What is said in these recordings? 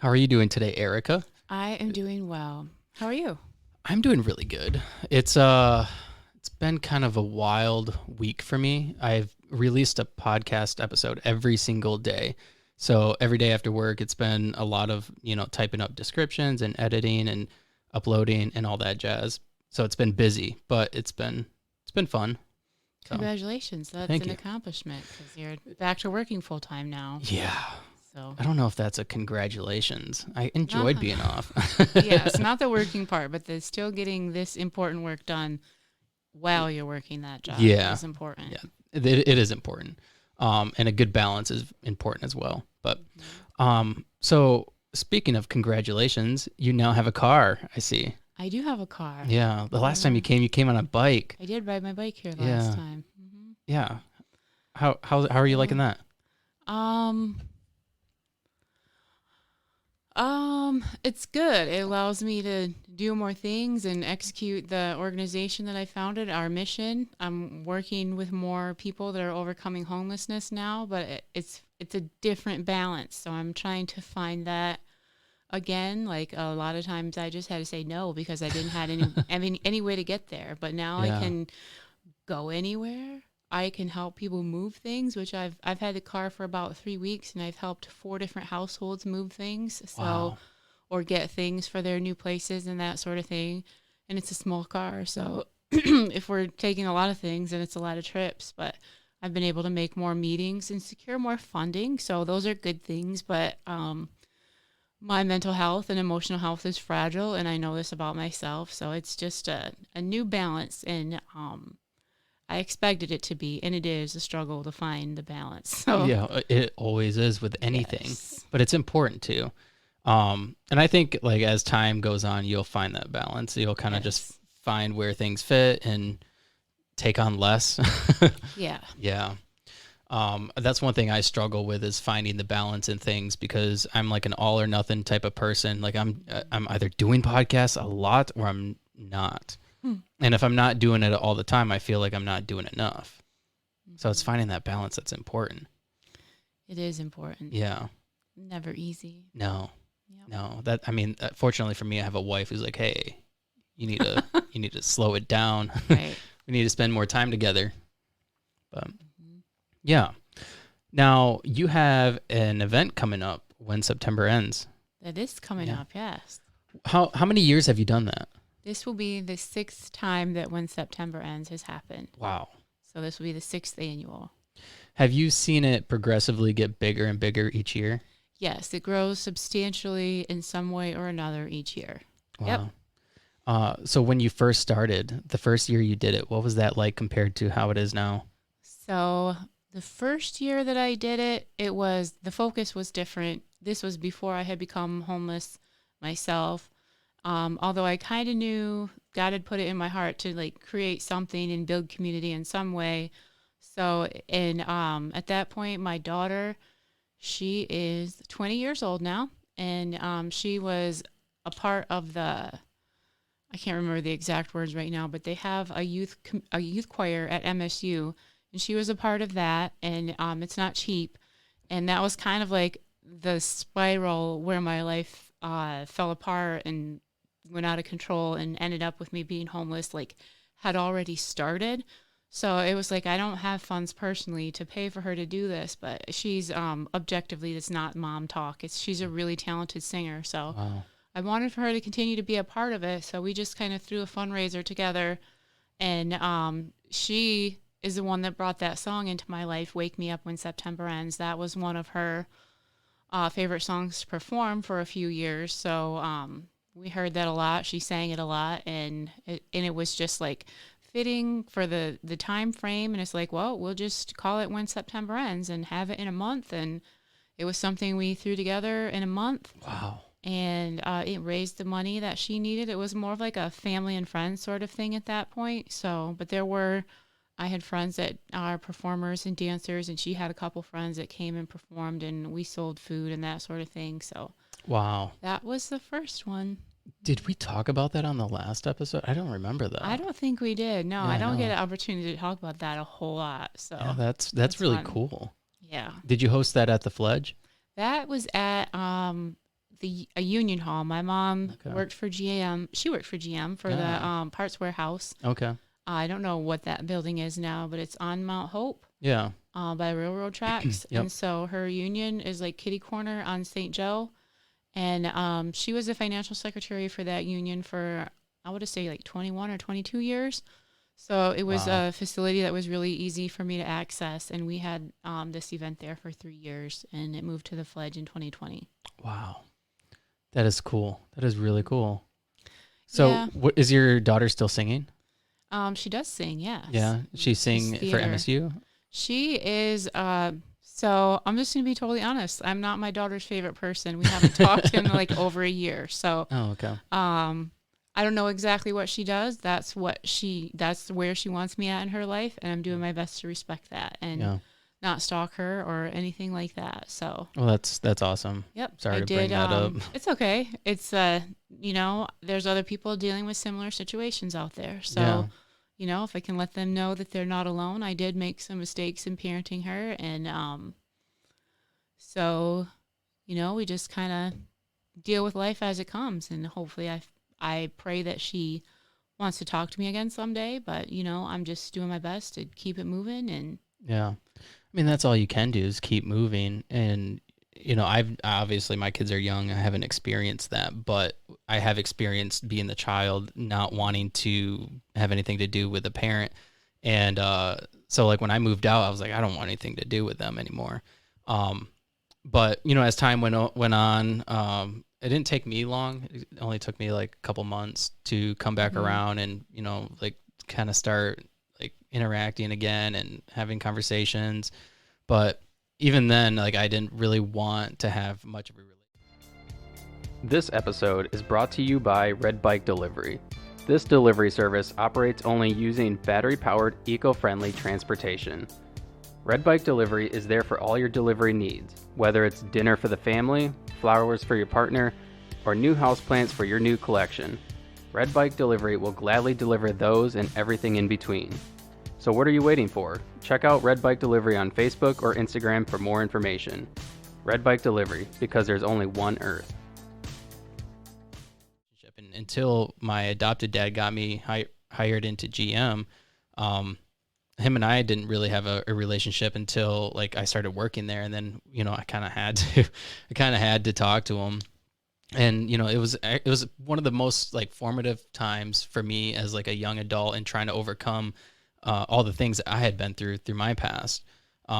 How are you doing today, Erica? I am doing well. How are you? I'm doing really good. It's been kind of a wild week for me. I've released a podcast episode every single day. So every day after work, it's been a lot of, typing up descriptions and editing and uploading and all that jazz. So it's been busy, but it's been fun. So Congratulations. That's thank an you. accomplishment because you're back to working full time now. Yeah. So, I don't know if that's a congratulations. I enjoyed uh, being off. yeah, it's not the working part, but the still getting this important work done while you're working that job Yeah. is important. Yeah, it is important. And a good balance is important as well. But so speaking of congratulations, you now have a car, I see. I do have a car. Yeah. The last time Yeah. you came on a bike. I did ride my bike here the Yeah. last time. Yeah. How are you liking that? Um, it's good. It allows me to do more things and execute the organization that I founded, our mission. I'm working with more people that are overcoming homelessness now, but it's a different balance. So I'm trying to find that again. Like a lot of times I just had to say no because I didn't have any way to get there. But now I Yeah. can go anywhere. I can help people move things, which I've had the car for about 3 weeks, and I've helped 4 different households move things. So, Wow. or get things for their new places and that sort of thing. And it's a small car, so if we're taking a lot of things, then it's a lot of trips. But I've been able to make more meetings and secure more funding, so those are good things. But my mental health and emotional health is fragile, and I know this about myself. So it's just a new balance, and I expected it to be, and it is a struggle to find the balance. So Yeah, it always is with anything, yes. but it's important too. And I think like as time goes on, you'll find that balance. You'll kind of just Yes. find where things fit and take on less. Yeah. Yeah. That's one thing I struggle with is finding the balance in things because I'm like an all or nothing type of person. Like I'm either doing podcasts a lot or I'm not. And if I'm not doing it all the time, I feel like I'm not doing enough. So it's finding that balance that's important. It is important. Yeah. Never easy. No. Yep. No. Fortunately for me, I have a wife who's like, "Hey, you need to you need to slow it down. Right. We need to spend more time together." But yeah. Now, you have an event coming up when September ends. That is coming Yeah. up, yes. How many years have you done that? This will be the 6th time that When September Ends has happened. Wow. So this will be the 6th annual. Have you seen it progressively get bigger and bigger each year? Yes, it grows substantially in some way or another each year. Yep. Wow. So when you first started, the first year you did it, what was that like compared to how it is now? So the first year that I did it, the focus was different. This was before I had become homeless myself. Although I kind of knew God had put it in my heart to like create something and build community in some way. So, and at that point, my daughter, she is 20 years old now, and she was a part of I can't remember the exact words right now, but they have a youth choir at MSU, and she was a part of that, and it's not cheap, and that was kind of like the spiral where my life fell apart and went out of control and ended up with me being homeless, like had already started. So it was like, I don't have funds personally to pay for her to do this, but she's objectively, it's not mom talk. She's a really talented singer. So Wow. I wanted for her to continue to be a part of it. So we just kind of threw a fundraiser together, and she is the one that brought that song into my life, Wake Me Up When September Ends. That was one of her favorite songs to perform for a few years. So we heard that a lot. She sang it a lot, and it was just like fitting for the time frame. And it's like, well, we'll just call it When September Ends and have it in a month. And it was something we threw together in a month. Wow. And it raised the money that she needed. It was more of like a family and friends sort of thing at that point. So, but I had friends that are performers and dancers, and she had a couple friends that came and performed, and we sold food and that sort of thing. So Wow. that was the first one. Did we talk about that on the last episode? I don't remember that. I don't think we did. No, Yeah, I I don't get know. an opportunity to talk about that a whole lot. So Yeah, that's that's really fun. cool. Yeah. Did you host that at the Fledge? That was at a union hall. My mom Okay. worked for GM. She worked for GM for the parts warehouse. Okay. I don't know what that building is now, but it's on Mount Hope. Yeah. By railroad tracks. Yep. And so her union is like kitty corner on St. Joe. And she was the financial secretary for that union for, I would say, like 21 or 22 years. So it was a facility that was really easy for me to access. And we had this event there for 3 years, and it moved to the Fledge in 2020. Wow. That is cool. That is really cool. So what, is your daughter still singing? She does sing, yes. Yeah. She sing for MSU? She is, so I'm just going to be totally honest. I'm not my daughter's favorite person. We haven't talked in like over a year. So, okay. I don't know exactly what she does. That's where she wants me at in her life. And I'm doing my best to respect that and not stalk her or anything like that. So, well, that's awesome. Yep. Sorry to bring that up. It's okay. It's, there's other people dealing with similar situations out there. So, if I can let them know that they're not alone. I did make some mistakes in parenting her. And so, we just kind of deal with life as it comes. And hopefully I pray that she wants to talk to me again someday. But, I'm just doing my best to keep it moving. And yeah. I mean, that's all you can do is keep moving. And, I've obviously my kids are young. I haven't experienced that, but I have experienced being the child, not wanting to have anything to do with a parent. And so like when I moved out, I was like, I don't want anything to do with them anymore. But, as time went on, it didn't take me long. It only took me like a couple months to come back around and, like kind of start like interacting again and having conversations. But even then, like I didn't really want to have much of a relationship. This episode is brought to you by Red Bike Delivery. This delivery service operates only using battery-powered, eco-friendly transportation. Red Bike Delivery is there for all your delivery needs, whether it's dinner for the family, flowers for your partner, or new houseplants for your new collection. Red Bike Delivery will gladly deliver those and everything in between. So what are you waiting for? Check out Red Bike Delivery on Facebook or Instagram for more information. Red Bike Delivery, because there's only one Earth. Until my adopted dad got me hired into GM, him and I didn't really have a relationship until like I started working there, and then I kind of had to talk to him, and it was one of the most like formative times for me as like a young adult and trying to overcome all the things that I had been through my past.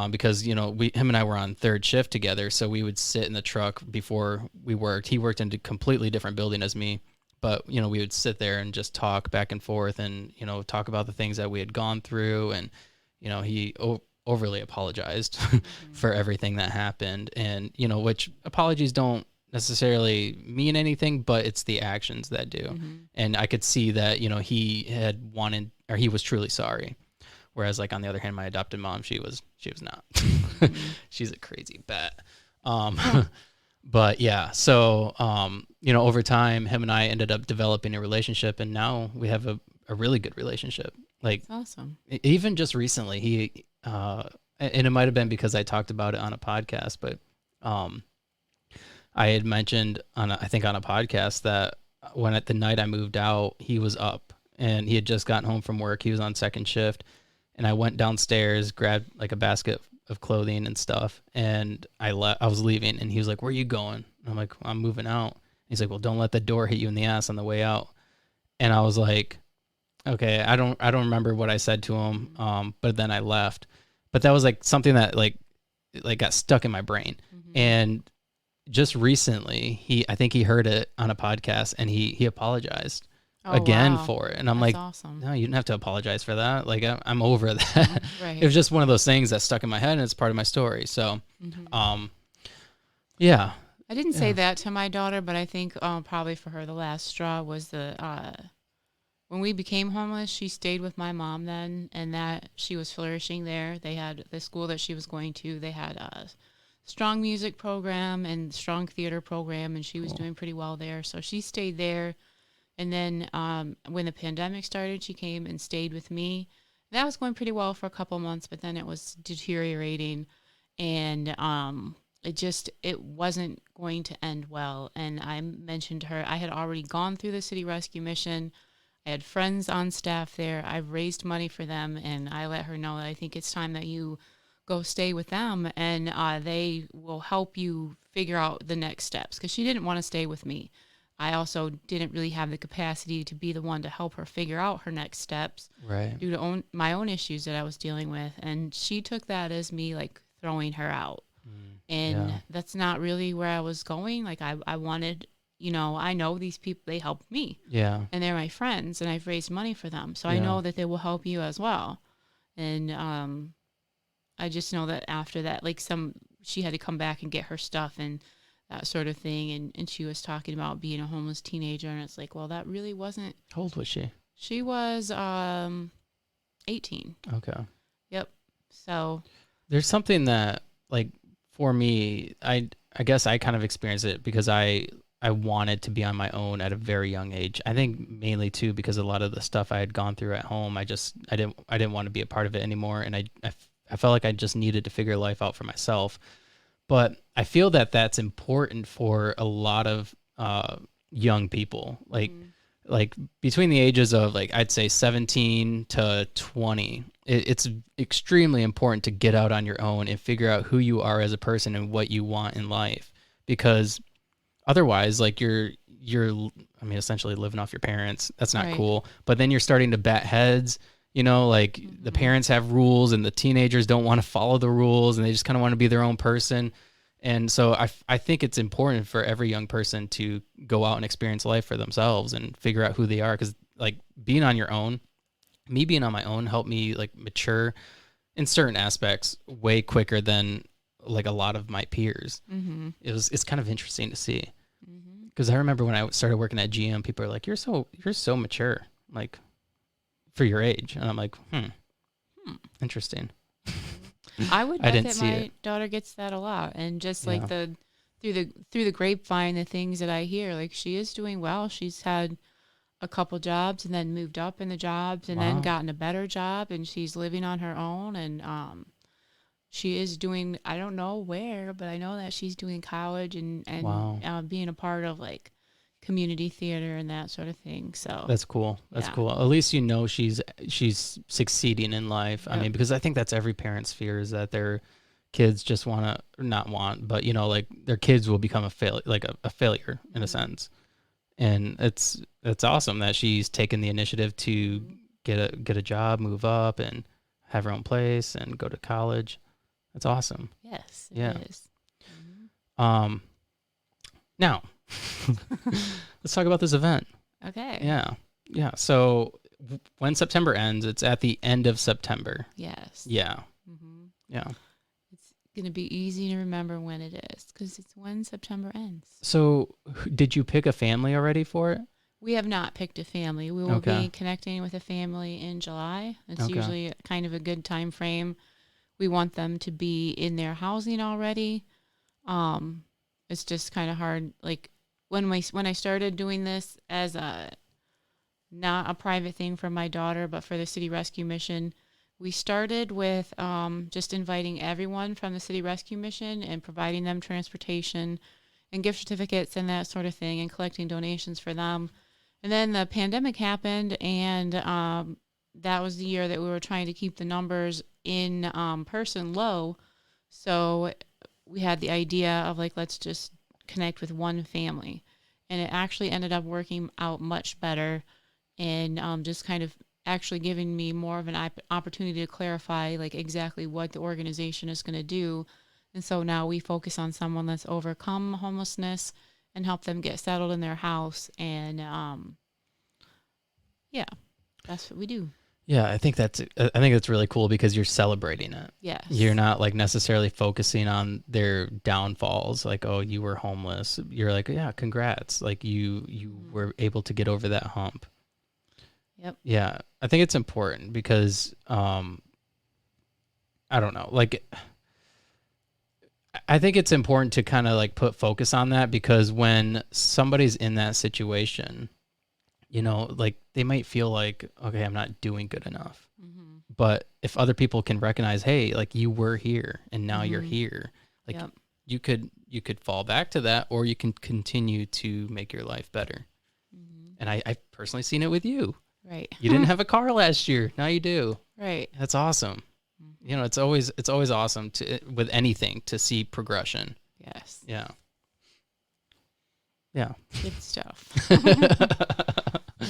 Because him and I were on third shift together, so we would sit in the truck before we worked. He worked in a completely different building as me. But, we would sit there and just talk back and forth and, talk about the things that we had gone through. And, he overly apologized for everything that happened. And, which apologies don't necessarily mean anything, but it's the actions that do. Mm-hmm. And I could see that, he had wanted, or he was truly sorry. Whereas like on the other hand, my adopted mom, she was not. Mm-hmm. She's a crazy bat. But yeah, so, over time, him and I ended up developing a relationship, and now we have a really good relationship. Like, that's awesome. Even just recently, he, and it might have been because I talked about it on a podcast, but I had mentioned on a podcast that when at the night I moved out, he was up and he had just gotten home from work. He was on second shift, and I went downstairs, grabbed like a basket of clothing and stuff, and I was leaving, and he was like, "Where are you going?" And I'm like, "I'm moving out." He's like, "Well, don't let the door hit you in the ass on the way out." And I was like, "Okay, I don't remember what I said to him." But then I left. But that was like something that like got stuck in my brain. Mm-hmm. And just recently, I think he heard it on a podcast, and he apologized again for it. And I'm like, awesome. No, you didn't have to apologize for that. Like I'm over that. Right. It was just one of those things that stuck in my head, and it's part of my story. So, yeah. I didn't say that to my daughter, but I think probably for her, the last straw was when we became homeless, she stayed with my mom then, and that she was flourishing there. They had the school that she was going to. They had a strong music program and strong theater program, and she was doing pretty well there. So she stayed there. And then when the pandemic started, she came and stayed with me. That was going pretty well for a couple months, but then it was deteriorating, and it wasn't going to end well. And I mentioned to her, I had already gone through the city rescue mission. I had friends on staff there. I've raised money for them, and I let her know that I think it's time that you go stay with them, and they will help you figure out the next steps, because she didn't want to stay with me. I also didn't really have the capacity to be the one to help her figure out her next steps, Right. due to my own issues that I was dealing with. And she took that as me like throwing her out. And Yeah. that's not really where I was going. Like I wanted, I know these people, they helped me. Yeah. And they're my friends, and I've raised money for them. So I Yeah. know that they will help you as well. And I just know that after that, like she had to come back and get her stuff and that sort of thing. And she was talking about being a homeless teenager. And it's like, well, that really wasn't. How old was she? She was 18. Okay. Yep. So There's something that, like, for me, I guess I kind of experienced it because I wanted to be on my own at a very young age. I think mainly too because a lot of the stuff I had gone through at home, I didn't want to be a part of it anymore, and I felt like I just needed to figure life out for myself. But I feel that that's important for a lot of young people, like between the ages of, like, I'd say 17 to 20. It's extremely important to get out on your own and figure out who you are as a person and what you want in life, because otherwise, like, you're essentially living off your parents. That's not Right. cool. But then you're starting to bat heads, like the parents have rules and the teenagers don't want to follow the rules, and they just kind of want to be their own person. And so I think it's important for every young person to go out and experience life for themselves and figure out who they are. Because, like, being on your own, me being on my own helped me, like, mature in certain aspects way quicker than, like, a lot of my peers. Mm-hmm. It's kind of interesting to see. Mm-hmm. Because I remember when I started working at GM, people are like, you're so mature, like, for your age. And I'm like, interesting. I would I bet didn't that see my it. daughter gets that a lot. And just Yeah. like through the grapevine, the things that I hear, like, she is doing well. She's had a couple jobs and then moved up in the jobs and then Wow. gotten a better job, and she's living on her own. And she is doing, I don't know where, but I know that she's doing college and Wow. being a part of, like, community theater and that sort of thing. So That's cool. That's Yeah. cool. At least she's succeeding in life. I Yep. mean, because I think that's every parent's fear, is that their kids just not want, but, like, their kids will become a failure in a sense. And it's awesome that she's taken the initiative to get a job, move up, and have her own place and go to college. That's awesome. Yes, it Yeah. is. Now let's talk about this event. Okay. Yeah. Yeah. So when September ends, it's at the end of September. Yes. Yeah. Mm-hmm. Yeah. It's going to be easy to remember when it is, because it's when September ends. So did you pick a family already for it? We have not picked a family. We will Okay. be connecting with a family in July. It's Okay. usually kind of a good time frame. We want them to be in their housing already. It's just kind of hard. Like, when I started doing this as not a private thing for my daughter, but for the city rescue mission, we started with just inviting everyone from the city rescue mission and providing them transportation and gift certificates and that sort of thing, and collecting donations for them. And then the pandemic happened, and that was the year that we were trying to keep the numbers in person low. So we had the idea of, like, let's just connect with one family. And it actually ended up working out much better, and just kind of actually giving me more of an opportunity to clarify, like, exactly what the organization is going to do. And so now we focus on someone that's overcome homelessness and help them get settled in their house. And yeah, that's what we do. Yeah, I think that's really cool because you're celebrating it. Yes. You're not, like, necessarily focusing on their downfalls, like, oh, you were homeless. You're like, yeah, congrats. Like, you were able to get over that hump. Yep. Yeah, I think it's important because I don't know, like, I think it's important to kind of, like, put focus on that, because when somebody's in that situation, like, they might feel like, okay, I'm not doing good enough. Mm-hmm. But if other people can recognize, hey, like, you were here and now you're here, like, Yep. you could fall back to that, or you can continue to make your life better. And I've personally seen it with you. Right. You didn't have a car last year. Now you do. Right. That's awesome. You know, it's always awesome with anything to see progression. Yes. Yeah. Yeah. Good stuff.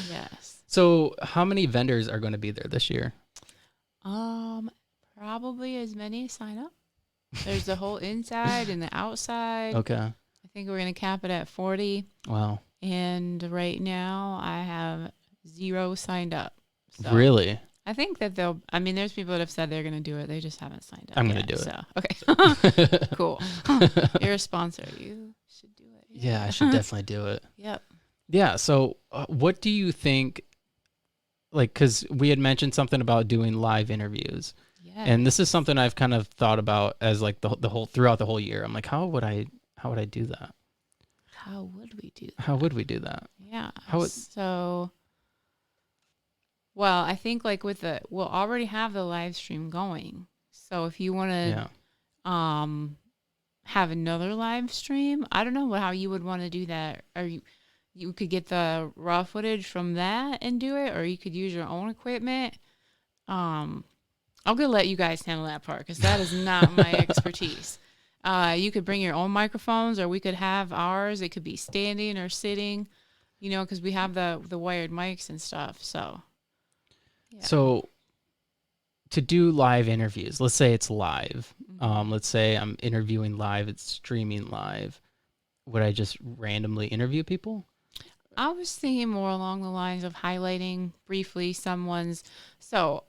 Yes. So how many vendors are going to be there this year? Probably as many as sign up. There's the whole inside and the outside. Okay. I think we're going to cap it at 40. Wow. And right now I have 0 signed up. So Really? I think that there's people that have said they're going to do it. They just haven't signed up. I'm going to do it. So, okay. Cool. You're a sponsor. You should do it. Yeah, I should definitely do it. Yep. Yeah. So what do you think, like, because we had mentioned something about doing live interviews. Yeah. And this is something I've kind of thought about as like the whole throughout the whole year. I'm like, how would I do that? How would we do that? How would we do that? Yeah. Well, I think like we'll already have the live stream going. So if you want to have another live stream, I don't know how you would want to do that. Or you could get the raw footage from that and do it, or you could use your own equipment. I'm gonna let you guys handle that part because that is not my expertise. You could bring your own microphones, or we could have ours. It could be standing or sitting, because we have the wired mics and stuff. So, yeah. So to do live interviews, let's say it's live. Let's say I'm interviewing live. It's streaming live. Would I just randomly interview people? I was thinking more along the lines of highlighting briefly someone's. So,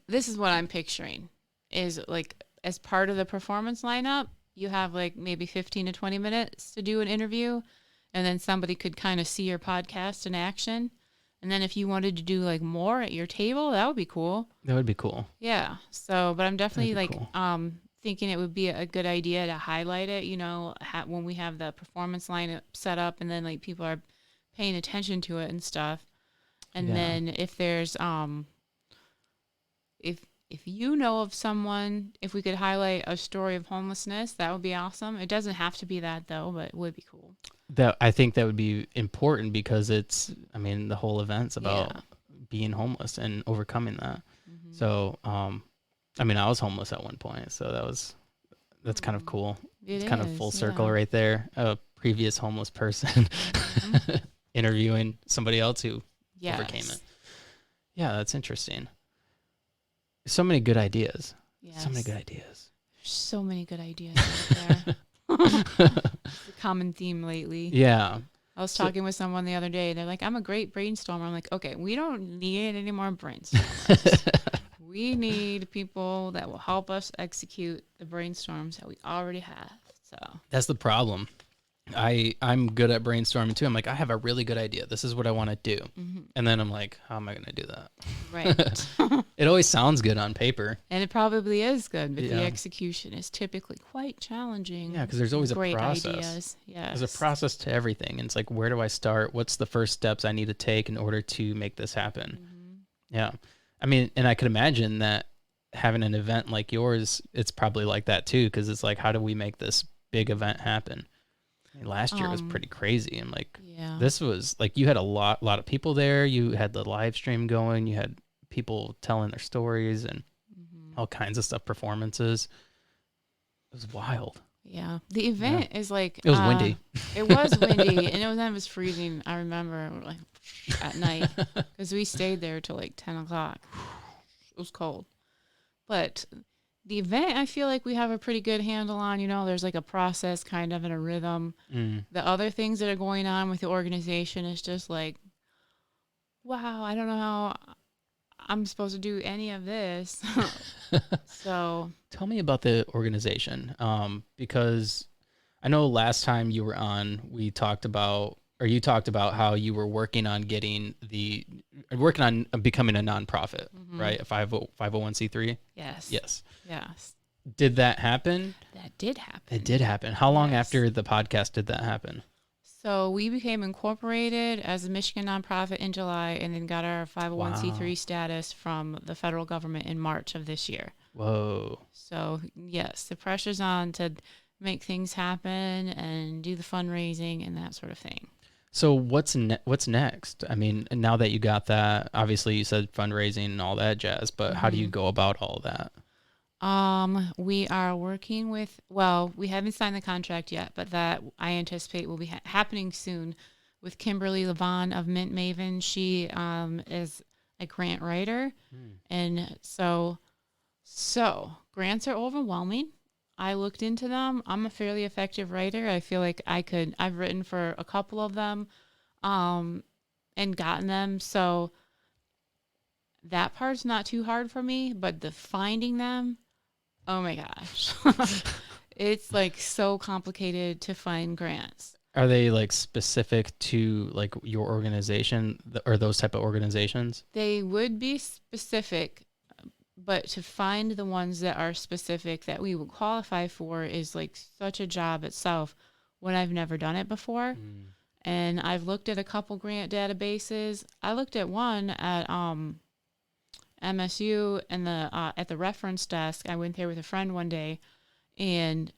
this is what I'm picturing is like as part of the performance lineup, you have like maybe 15 to 20 minutes to do an interview, and then somebody could kind of see your podcast in action. And then if you wanted to do like more at your table, that would be cool. That would be cool. Yeah. So, but I'm definitely like cool. thinking it would be a good idea to highlight it, when we have the performance lineup set up, and then like people are paying attention to it and stuff. And then if there's if you know of someone, if we could highlight a story of homelessness, that would be awesome. It doesn't have to be that though, but it would be cool. I think that would be important because the whole event's about being homeless and overcoming that. Mm-hmm. So, I was homeless at one point, so that's kind of cool. It's kind of full circle right there. A previous homeless person interviewing somebody else who overcame it. Yeah, that's interesting. So many good ideas. Yes. So many good ideas. There's so many good ideas out there. It's a common theme lately. Yeah. I was talking with someone the other day. They're like, I'm a great brainstormer. I'm like, okay, we don't need any more brainstormers. We need people that will help us execute the brainstorms that we already have. So that's the problem. I'm good at brainstorming too. I'm like, I have a really good idea. This is what I want to do. Mm-hmm. And then I'm like, how am I going to do that? Right. It always sounds good on paper. And it probably is good, but the execution is typically quite challenging. Yeah, because there's always a great process. Ideas. Yes. There's a process to everything. And it's like, where do I start? What's the first steps I need to take in order to make this happen? Mm-hmm. Yeah. And I could imagine that having an event like yours, it's probably like that too, because it's like, how do we make this big event happen? Last year was pretty crazy. And like, this was like, you had a lot of people there. You had the live stream going. You had people telling their stories and all kinds of stuff, performances. It was wild. Yeah. The event is like, it was windy. It was windy and it was freezing. I remember like at night because we stayed there till like 10 o'clock. It was cold, but the event, I feel like we have a pretty good handle on, there's like a process kind of and a rhythm. The other things that are going on with the organization is just like, wow, I don't know how I'm supposed to do any of this. So tell me about the organization. Because I know last time you were on, you talked about how you were working on becoming a nonprofit, right? A 501c3. Yes. Did that happen? That did happen. It did happen. How long after the podcast did that happen? So we became incorporated as a Michigan nonprofit in July and then got our 501c3 status from the federal government in March of this year. Whoa. So yes, the pressure's on to make things happen and do the fundraising and that sort of thing. So what's next? I mean, now that you got that, obviously you said fundraising and all that jazz, but how do you go about all that? We are working with, well, we haven't signed the contract yet, but that I anticipate will be happening soon with Kimberly Levon of Mint Maven. She is a grant writer. And so grants are overwhelming. I looked into them. I'm a fairly effective writer. I feel like I've written for a couple of them and gotten them. So that part's not too hard for me, but the finding them, oh my gosh. It's like so complicated to find grants. Are they like specific to like your organization or those type of organizations? They would be specific, but to find the ones that are specific that we would qualify for is like such a job itself when I've never done it before. And I've looked at a couple grant databases. I looked at one at MSU and at the reference desk. I went there with a friend one day, and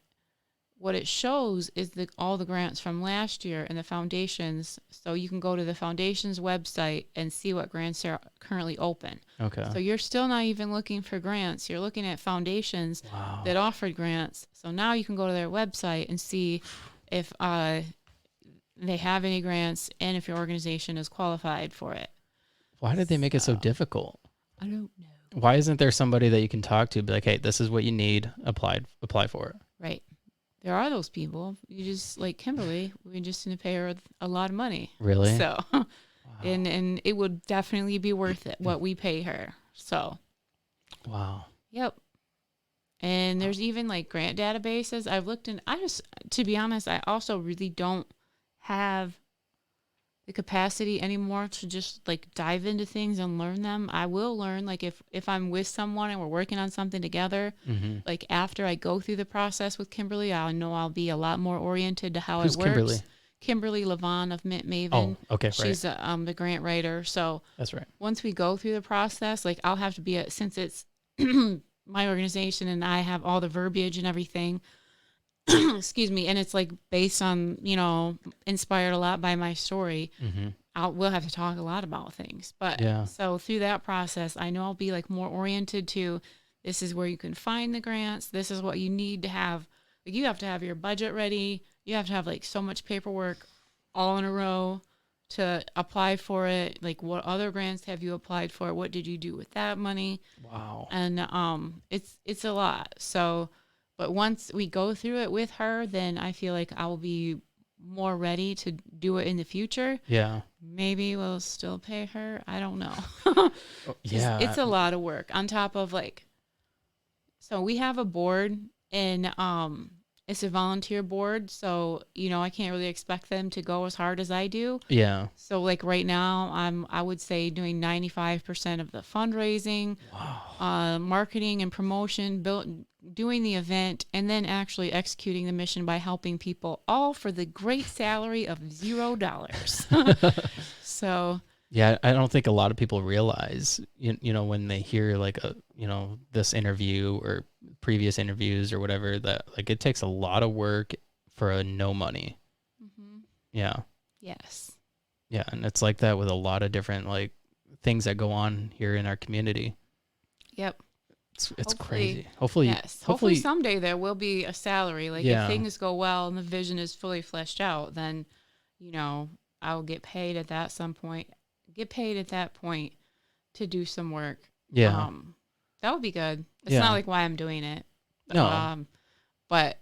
what it shows is all the grants from last year and the foundations. So you can go to the foundation's website and see what grants are currently open. Okay. So you're still not even looking for grants. You're looking at foundations that offered grants. So now you can go to their website and see if they have any grants and if your organization is qualified for it. Why did they make it so difficult? I don't know. Why isn't there somebody that you can talk to, be like, hey, this is what you need, apply for it? Right. There are those people. You just, like Kimberly, we just need to pay her a lot of money. Really? So, and it would definitely be worth it, what we pay her. So. Wow. Yep. And there's even like grant databases. I've looked in, to be honest, I also really don't have the capacity anymore to just like dive into things and learn them. I will learn, like if I'm with someone and we're working on something together, like after I go through the process with Kimberly, I know I'll be a lot more oriented to how Who's it works. Kimberly? Kimberly Levon of Mint Maven. Oh, okay, She's the grant writer. So that's right. Once we go through the process, like I'll have to be since it's my organization and I have all the verbiage and everything. Excuse me, and it's like based on, inspired a lot by my story. We'll have to talk a lot about things, but so through that process, I know I'll be like more oriented to, this is where you can find the grants. This is what you need to have. Like you have to have your budget ready. You have to have like so much paperwork all in a row to apply for it. Like what other grants have you applied for? What did you do with that money? Wow. And it's a lot. So. But once we go through it with her, then I feel like I will be more ready to do it in the future. Yeah. Maybe we'll still pay her. I don't know. Yeah. It's a lot of work on top of so we have a board and it's a volunteer board. So, I can't really expect them to go as hard as I do. Yeah. So like right now I would say doing 95% of the fundraising, marketing and promotion, doing the event, and then actually executing the mission by helping people, all for the great salary of $0. So yeah, I don't think a lot of people realize, when they hear like this interview or previous interviews or whatever, that like it takes a lot of work for no money. Yeah. Yes. Yeah, and it's like that with a lot of different like things that go on here in our community. Yep. It's crazy. Hopefully someday there will be a salary. Like if things go well and the vision is fully fleshed out, then, I'll get paid at that point to do some work. Yeah. That would be good. It's not like why I'm doing it. No. But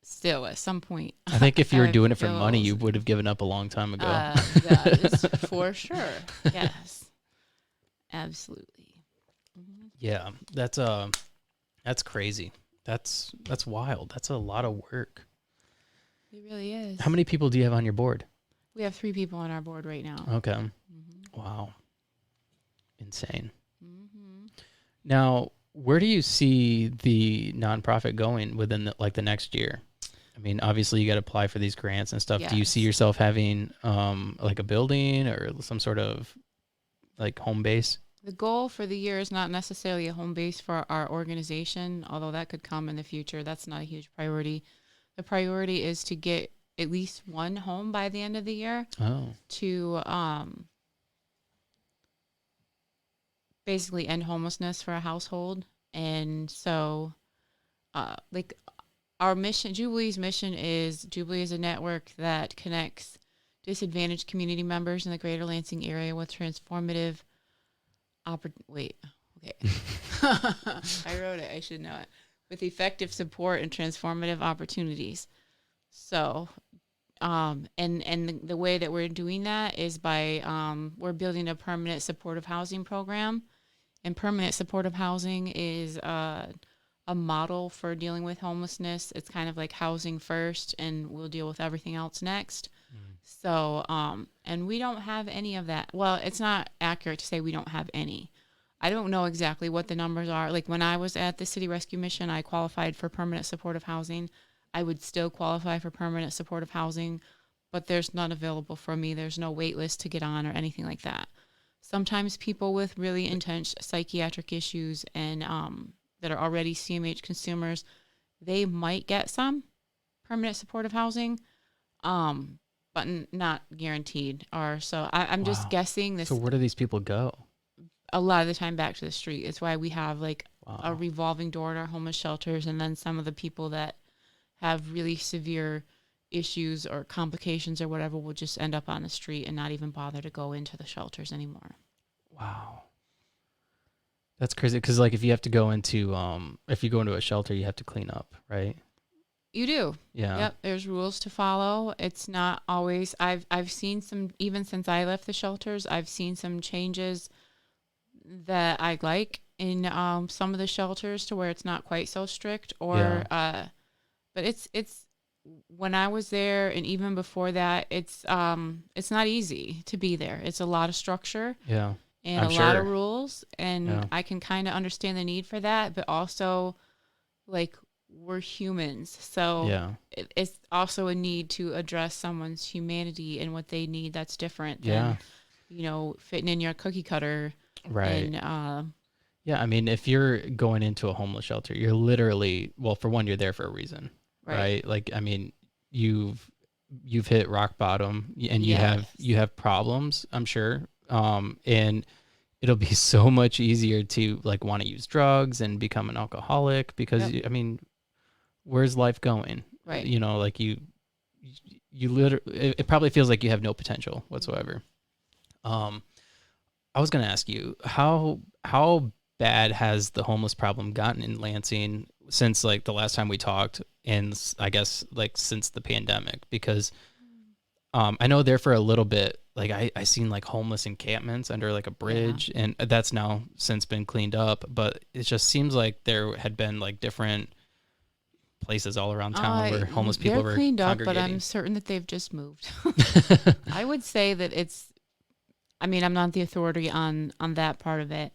still at some point. I think if you were doing it for money, you would have given up a long time ago. That is for sure. Yes. Absolutely. Yeah, that's crazy. That's wild. That's a lot of work. It really is. How many people do you have on your board? We have 3 people on our board right now. Okay. Wow. Insane. Now, where do you see the nonprofit going within the next year? I mean, obviously you got to apply for these grants and stuff. Yes. Do you see yourself having like a building or some sort of like home base? The goal for the year is not necessarily a home base for our organization, although that could come in the future. That's not a huge priority. The priority is to get at least one home by the end of the year to basically end homelessness for a household. And so, like our mission, Jubilee's mission is Jubilee is a network that connects disadvantaged community members in the greater Lansing area with transformative wait, okay. I wrote it. I should know it. With effective support and transformative opportunities. So, and the way that we're doing that is by we're building a permanent supportive housing program, and permanent supportive housing is a model for dealing with homelessness. It's kind of like housing first, and we'll deal with everything else next. So, and we don't have any of that. Well, it's not accurate to say we don't have any. I don't know exactly what the numbers are. Like when I was at the City Rescue Mission, I qualified for permanent supportive housing. I would still qualify for permanent supportive housing, but there's none available for me. There's no wait list to get on or anything like that. Sometimes people with really intense psychiatric issues and that are already CMH consumers, they might get some permanent supportive housing. But not guaranteed. Or so I'm just guessing this. So where do these people go? A lot of the time back to the street. It's why we have like a revolving door at our homeless shelters, and then some of the people that have really severe issues or complications or whatever will just end up on the street and not even bother to go into the shelters anymore. Wow. That's crazy. Because like if you have to go into if you go into a shelter, you have to clean up, right? You do. Yeah. Yep. There's rules to follow. It's not always. I've seen some, even since I left the shelters, I've seen some changes that I like in some of the shelters to where it's not quite so strict. Or, but it's when I was there and even before that, it's not easy to be there. It's a lot of structure. Yeah. And I'm lot sure. of rules, and I can kind of understand the need for that, but also like we're humans, so it's also a need to address someone's humanity and what they need that's different than fitting in your cookie cutter, right? And yeah, I mean, if you're going into a homeless shelter, you're literally, well, for one, you're there for a reason, right? Like, I mean, you've hit rock bottom, and you have problems, I'm sure, and it'll be so much easier to like want to use drugs and become an alcoholic because I mean, where's life going? Right. Like you literally, it probably feels like you have no potential whatsoever. I was going to ask you, how bad has the homeless problem gotten in Lansing since like the last time we talked, and I guess like since the pandemic? Because I know there for a little bit, like I seen like homeless encampments under like a bridge, and that's now since been cleaned up, but it just seems like there had been like different places all around town where homeless people were cleaned up, congregating. but I'm certain that they've just moved. I would say that I mean, I'm not the authority on that part of it,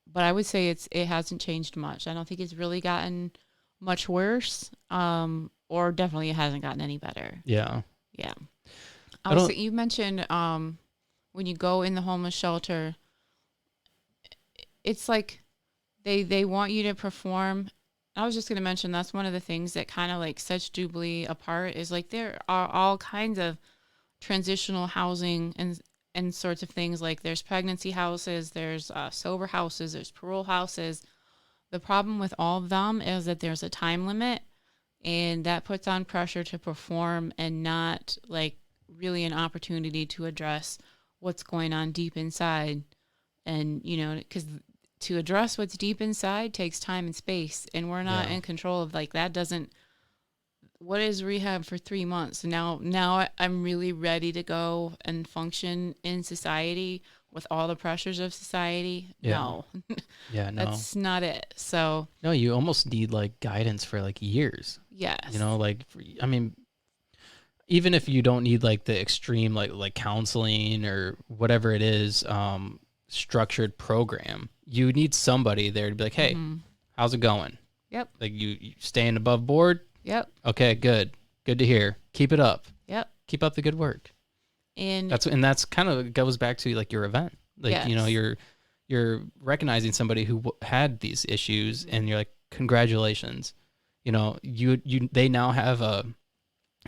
but I would say it hasn't changed much. I don't think it's really gotten much worse, or definitely it hasn't gotten any better. Yeah. Yeah. Also, you mentioned when you go in the homeless shelter, it's like they want you to perform. I was just going to mention that's one of the things that kind of like sets Jubilee apart is like there are all kinds of transitional housing and sorts of things. Like there's pregnancy houses, there's sober houses, there's parole houses. The problem with all of them is that there's a time limit, and that puts on pressure to perform and not like really an opportunity to address what's going on deep inside. And, because to address what's deep inside takes time and space, and we're not in control of like that. What is rehab for 3 months? Now I'm really ready to go and function in society with all the pressures of society. Yeah. No. Yeah, no. That's not it. So no, you almost need like guidance for like years. Yes. I mean, even if you don't need like the extreme like counseling or whatever it is, structured program, you need somebody there to be like, hey, how's it going? Yep. Like you staying above board? Yep. Okay, good to hear. Keep it up. Yep. Keep up the good work. And that's kind of goes back to like your event. Like, yes. you're recognizing somebody who had these issues, and you're like, congratulations, you know, they now have an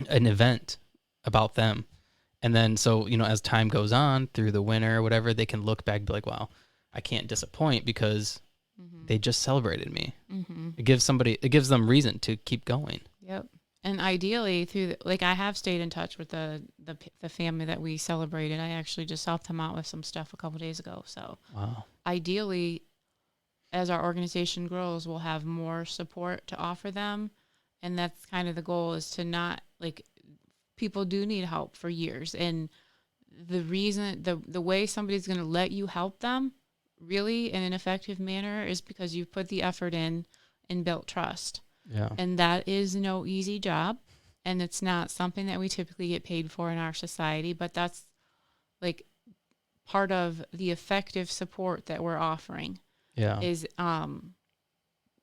event about them. And then, so, you know, as time goes on through the winter or whatever, they can look back and be like, wow, I can't disappoint because they just celebrated me. It gives them reason to keep going. Yep. And ideally, I have stayed in touch with the family that we celebrated. I actually just helped them out with some stuff a couple days ago. So, wow. Ideally, as our organization grows, we'll have more support to offer them, and that's kind of the goal. Is to not people do need help for years, and the reason the way somebody's going to let you help them really in an effective manner is because you've put the effort in and built trust. Yeah. And that is no easy job, and it's not something that we typically get paid for in our society, but that's part of the effective support that we're offering. Yeah. Is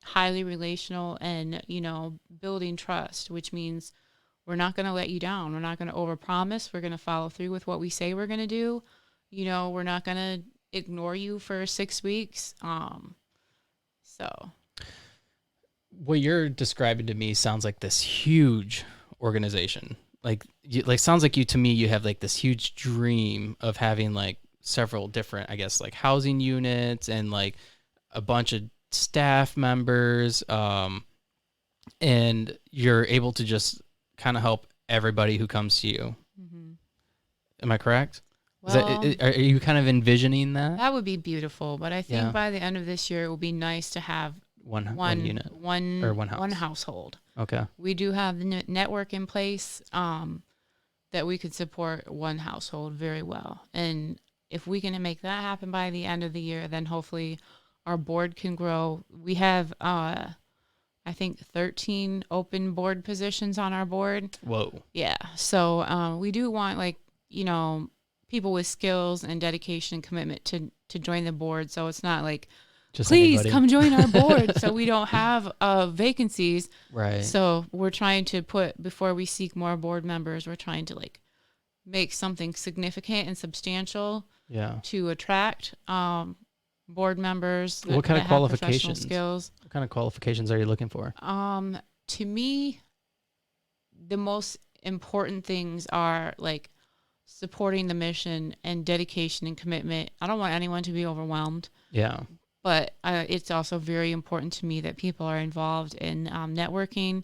highly relational and, building trust, which means we're not going to let you down. We're not going to overpromise. We're going to follow through with what we say we're going to do. We're not going to ignore you for 6 weeks. So what you're describing to me sounds like this huge organization. Sounds like to me, you have this huge dream of having several different, I guess, housing units and a bunch of staff members. And you're able to just kind of help everybody who comes to you. Mm-hmm. Am I correct? Well, are you kind of envisioning that? That would be beautiful, but I think by the end of this year, it will be nice to have one unit, one household. Okay. We do have the network in place that we could support one household very well, and if we can make that happen by the end of the year, then hopefully our board can grow. We have, I think, 13 open board positions on our board. Whoa. Yeah. So we do want people with skills and dedication and commitment to join the board. So it's not just please anybody. Come join our board. So we don't have vacancies. Right. So we're trying to before we seek more board members, we're trying to make something significant and substantial to attract board members. What kind of qualifications? Skills. What kind of qualifications are you looking for? To me, the most important things are supporting the mission and dedication and commitment. I don't want anyone to be overwhelmed. Yeah. But it's also very important to me that people are involved in networking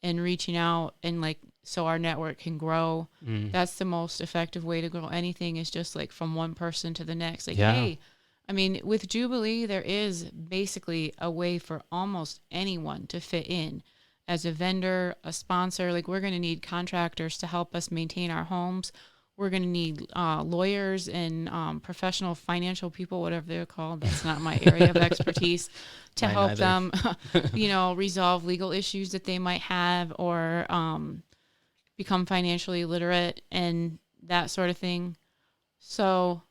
and reaching out and so our network can grow. That's the most effective way to grow anything, is just from one person to the next. Hey, I mean, with Jubilee, there is basically a way for almost anyone to fit in as a vendor, a sponsor. We're going to need contractors to help us maintain our homes. We're going to need lawyers and professional financial people, whatever they're called. That's not my area of expertise, to help them, resolve legal issues that they might have, or become financially literate and that sort of thing. So,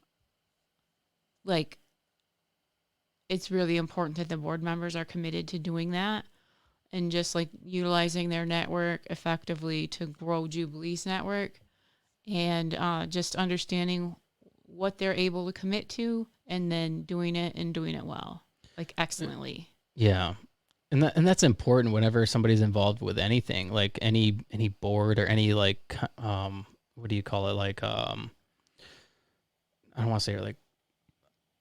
it's really important that the board members are committed to doing that and just utilizing their network effectively to grow Jubilee's network. And just understanding what they're able to commit to, and then doing it well, excellently. Yeah, and that's important whenever somebody's involved with anything, any board or any what do you call it? I don't want to say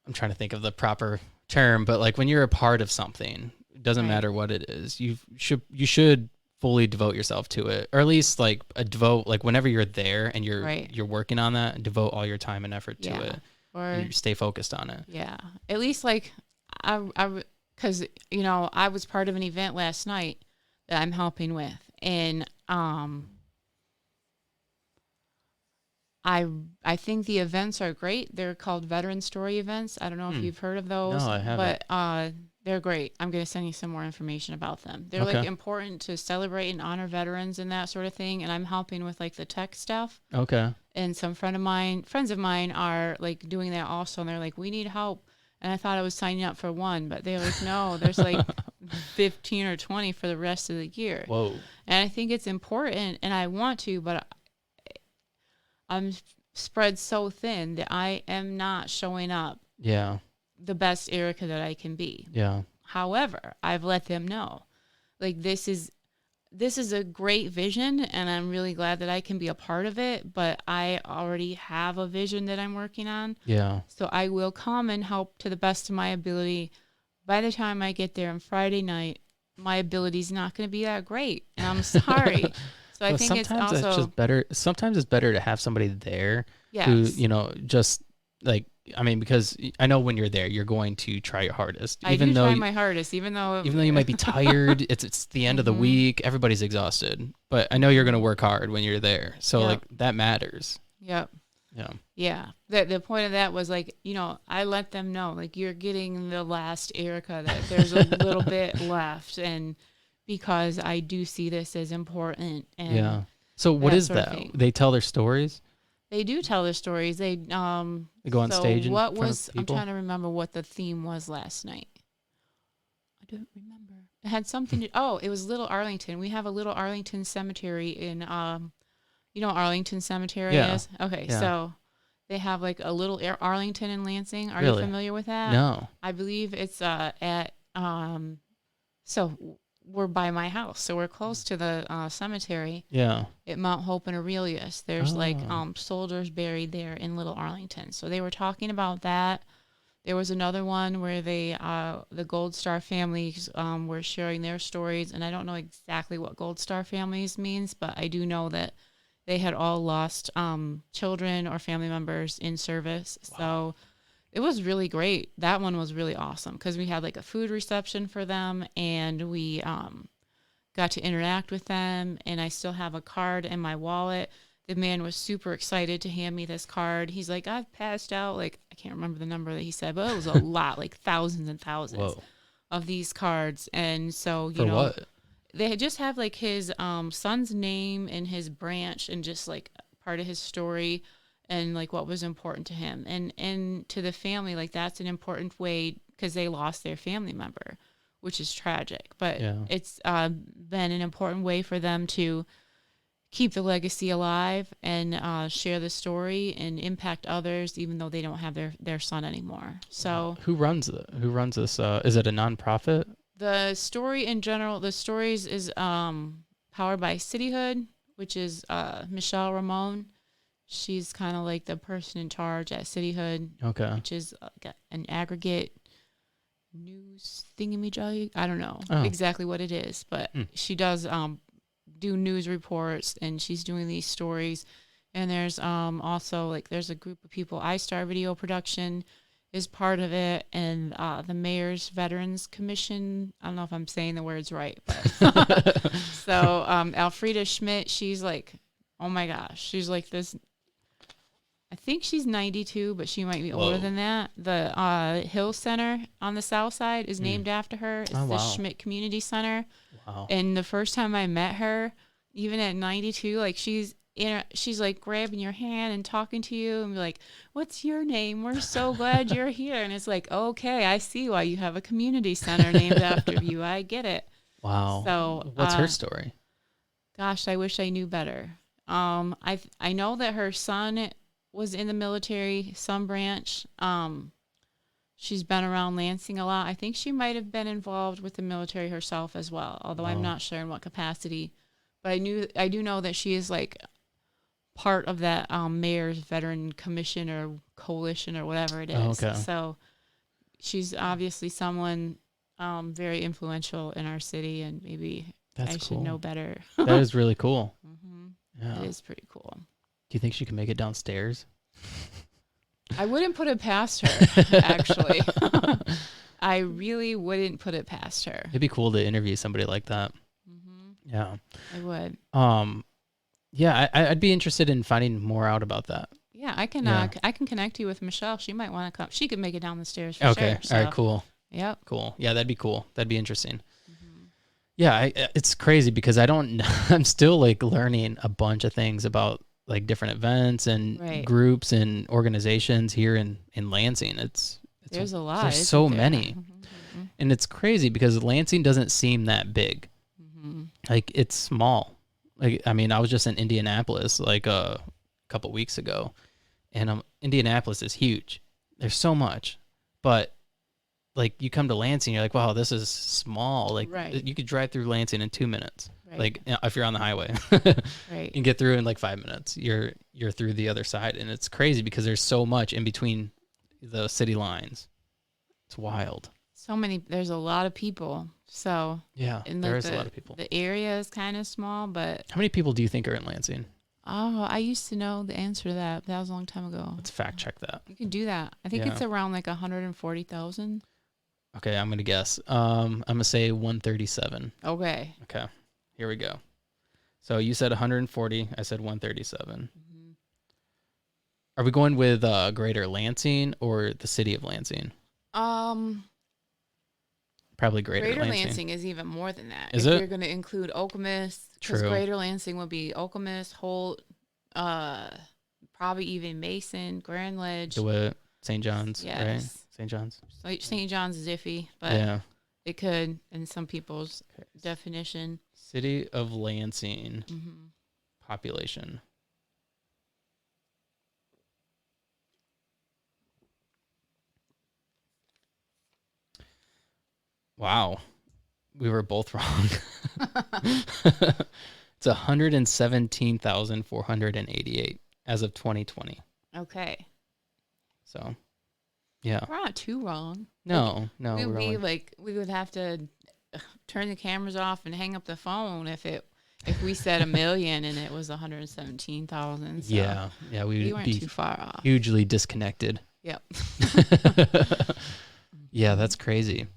I'm trying to think of the proper term, but when you're a part of something, it doesn't matter what it is. You should fully devote yourself to it, or at least devote whenever you're there and you're working on that, devote all your time and effort to it, or and stay focused on it. Yeah, at least because I was part of an event last night that I'm helping with, and I think the events are great. They're called Veteran Story events. I don't know if you've heard of those. No, I haven't. But they're great. I'm going to send you some more information about them. They're important to celebrate and honor veterans and that sort of thing. And I'm helping with the tech stuff. Okay. And some friends of mine are doing that also. And they're we need help. And I thought I was signing up for one, but they're no, there's 15 or 20 for the rest of the year. Whoa. And I think it's important, and I want to, but I'm spread so thin that I am not showing up. Yeah. the best Erica that I can be. Yeah. However, I've let them know, like, this is a great vision, and I'm really glad that I can be a part of it, but I already have a vision that I'm working on. Yeah. So I will come and help to the best of my ability. By the time I get there on Friday night, my ability's not going to be that great, and I'm sorry. So I think it's sometimes also it's just better. Sometimes it's better to have somebody there yes. who, you know, just like, I mean, because I know when you're there, you're going to try your hardest. I do try my hardest, even though you might be tired. It's the end of the week. Everybody's exhausted, but I know you're going to work hard when you're there. So like that matters. Yep. Yeah. Yeah. The point of that was like, you know, I let them know, like, you're getting the last Erica, that there's a little bit left, and because I do see this as important. And yeah. So what is that? They tell their stories? They do tell their stories. They go on stage in front of people? I'm trying to remember what the theme was last night. I don't remember. It had something to, it was Little Arlington. We have a Little Arlington cemetery in, you know what Arlington Cemetery is? Okay, yeah. So they have like a Little Arlington in Lansing. Are Really? you familiar with that? No. I believe it's at, so we're by my house, so we're close to the cemetery. Yeah. At Mount Hope and Aurelius. There's like soldiers buried there in Little Arlington. So they were talking about that. There was another one where they the Gold Star families were sharing their stories, and I don't know exactly what Gold Star families means, but I do know that they had all lost children or family members in service. Wow. So it was really great. That one was really awesome because we had like a food reception for them, and we got to interact with them, and I still have a card in my wallet. The man was super excited to hand me this card. He's like, I've passed out, like, I can't remember the number that he said, but it was a lot, like thousands and thousands of these cards. And so, you know, what? They just have like his son's name and his branch and just like part of his story and like what was important to him. And to the family, like that's an important way because they lost their family member, which is tragic. But it's been an important way for them to keep the legacy alive and share the story and impact others, even though they don't have their son anymore. So who runs this? Is it a nonprofit? The story in general, the stories is powered by Cityhood, which is Michelle Ramon. She's kind of like the person in charge at Cityhood, which is an aggregate news thingamajig. I don't know exactly what it is, but she does do news reports, and she's doing these stories. And there's also like there's a group of people. iStar Video Production is part of it, and the Mayor's Veterans Commission. I don't know if I'm saying the words right, but so Alfreda Schmidt, she's like, oh my gosh, she's like this. I think she's 92, but she might be older than that. The Hill Center on the south side is named after her. It's the Schmidt Community Center. Wow. And the first time I met her, even at 92, like she's like grabbing your hand and talking to you and be like, what's your name? We're so glad you're here. And it's like, okay, I see why you have a community center named after you. I get it. Wow. So what's her story? Gosh, I wish I knew better. I know that her son was in the military, some branch. She's been around Lansing a lot. I think she might have been involved with the military herself as well, although I'm not sure in what capacity. But I do know that she is like part of that Mayor's Veteran Commission or Coalition or whatever it is. So she's obviously someone very influential in our city, and maybe I should know better. That is really cool. Yeah. It is pretty cool. Do you think she can make it downstairs? I wouldn't put it past her, actually. I really wouldn't put it past her. It'd be cool to interview somebody like that. Yeah. I would. Yeah, I'd be interested in finding more out about that. Yeah, I can connect you with Michelle. She might want to come. She could make it down the stairs for sure. So. All right, cool. Yep. Cool. Yeah, that'd be cool. That'd be interesting. Yeah, it's crazy because I'm still like learning a bunch of things about like different events and groups and organizations here in Lansing. There's a lot. There's so many. And it's crazy because Lansing doesn't seem that big. Like it's small. Like, I mean, I was just in Indianapolis like a couple weeks ago, and Indianapolis is huge. There's so much, but like you come to Lansing, you're like, wow, this is small. Like Right. you could drive through Lansing in 2 minutes. Right. Like if you're on the highway, Right. you can get through in like 5 minutes. You're through the other side, and it's crazy because there's so much in between the city lines. It's wild. There's a lot of people. So Yeah, and there is a lot of people. The area is kind of small, but How many people do you think are in Lansing? oh, I used to know the answer to that. That was a long time ago. Let's fact check that. You can do that. I think it's around like 140,000. Okay, I'm gonna guess. I'm gonna say 137. Okay. Okay, here we go. So you said 140. I said 137. Mm-hmm. Are we going with Greater Lansing or the city of Lansing? Probably Greater Lansing is even more than that. Is if it? You're going to include Okemos, because True. Greater Lansing would be Okemos, Holt, probably even Mason, Grand Ledge. DeWitt, St. John's, Yes. right? St. John's. Like St. John's is iffy, but Yeah. it could in some people's definition. City of Lansing Mm-hmm. population. Wow. We were both wrong. It's 117,488 as of 2020. Okay. So, yeah. We're not too wrong. No. We would we're be only- like, we would have to turn the cameras off and hang up the phone if we said 1 million and it was 117,000. So Yeah. we We'd weren't be too far off. hugely disconnected. Yep. Yeah, that's crazy.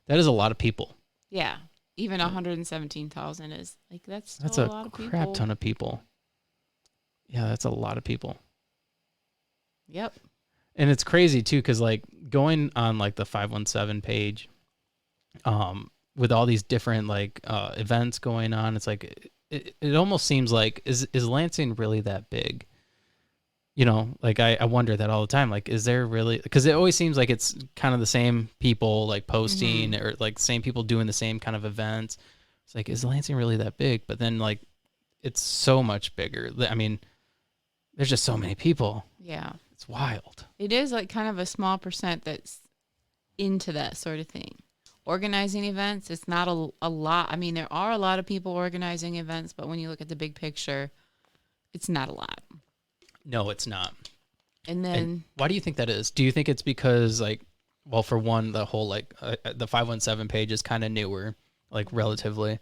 That is a lot of people. Yeah. Even 117,000 is like, that's still That's a a lot of people. crap ton of people. Yeah, that's a lot of people. Yep. And it's crazy too, because like going on like the 517 page, with all these different like events going on, it's like it almost seems like is Lansing really that big? You know, like I wonder that all the time. Like, is there really? Because it always seems like it's kind of the same people like posting or like same people doing the same kind of events. It's like, is Lansing really that big? But then like, it's so much bigger. I mean, there's just so many people. Yeah. It's wild. It is like kind of a small percent that's into that sort of thing. Organizing events, it's not a lot. I mean, there are a lot of people organizing events, but when you look at the big picture, it's not a lot. No, it's not. And then And why do you think that is? Do you think it's because like, well, for one, the whole like the 517 page is kind of newer, like relatively,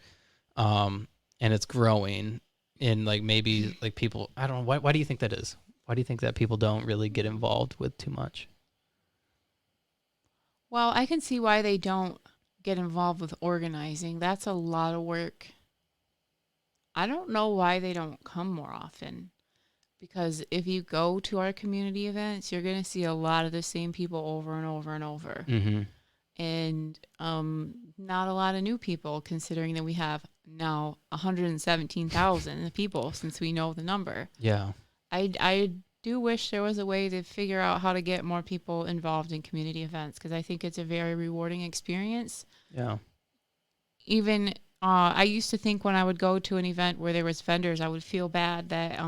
and it's growing, and like maybe like people, I don't know, why do you think that is? Why do you think that people don't really get involved with too much? well, I can see why they don't get involved with organizing. That's a lot of work. I don't know why they don't come more often. Because if you go to our community events, you're going to see a lot of the same people over and over and over. Mm-hmm. And not a lot of new people, considering that we have now 117,000 people since we know the number. Yeah. I do wish there was a way to figure out how to get more people involved in community events, because I think it's a very rewarding experience. Yeah. Even I used to think when I would go to an event where there was vendors, I would feel bad that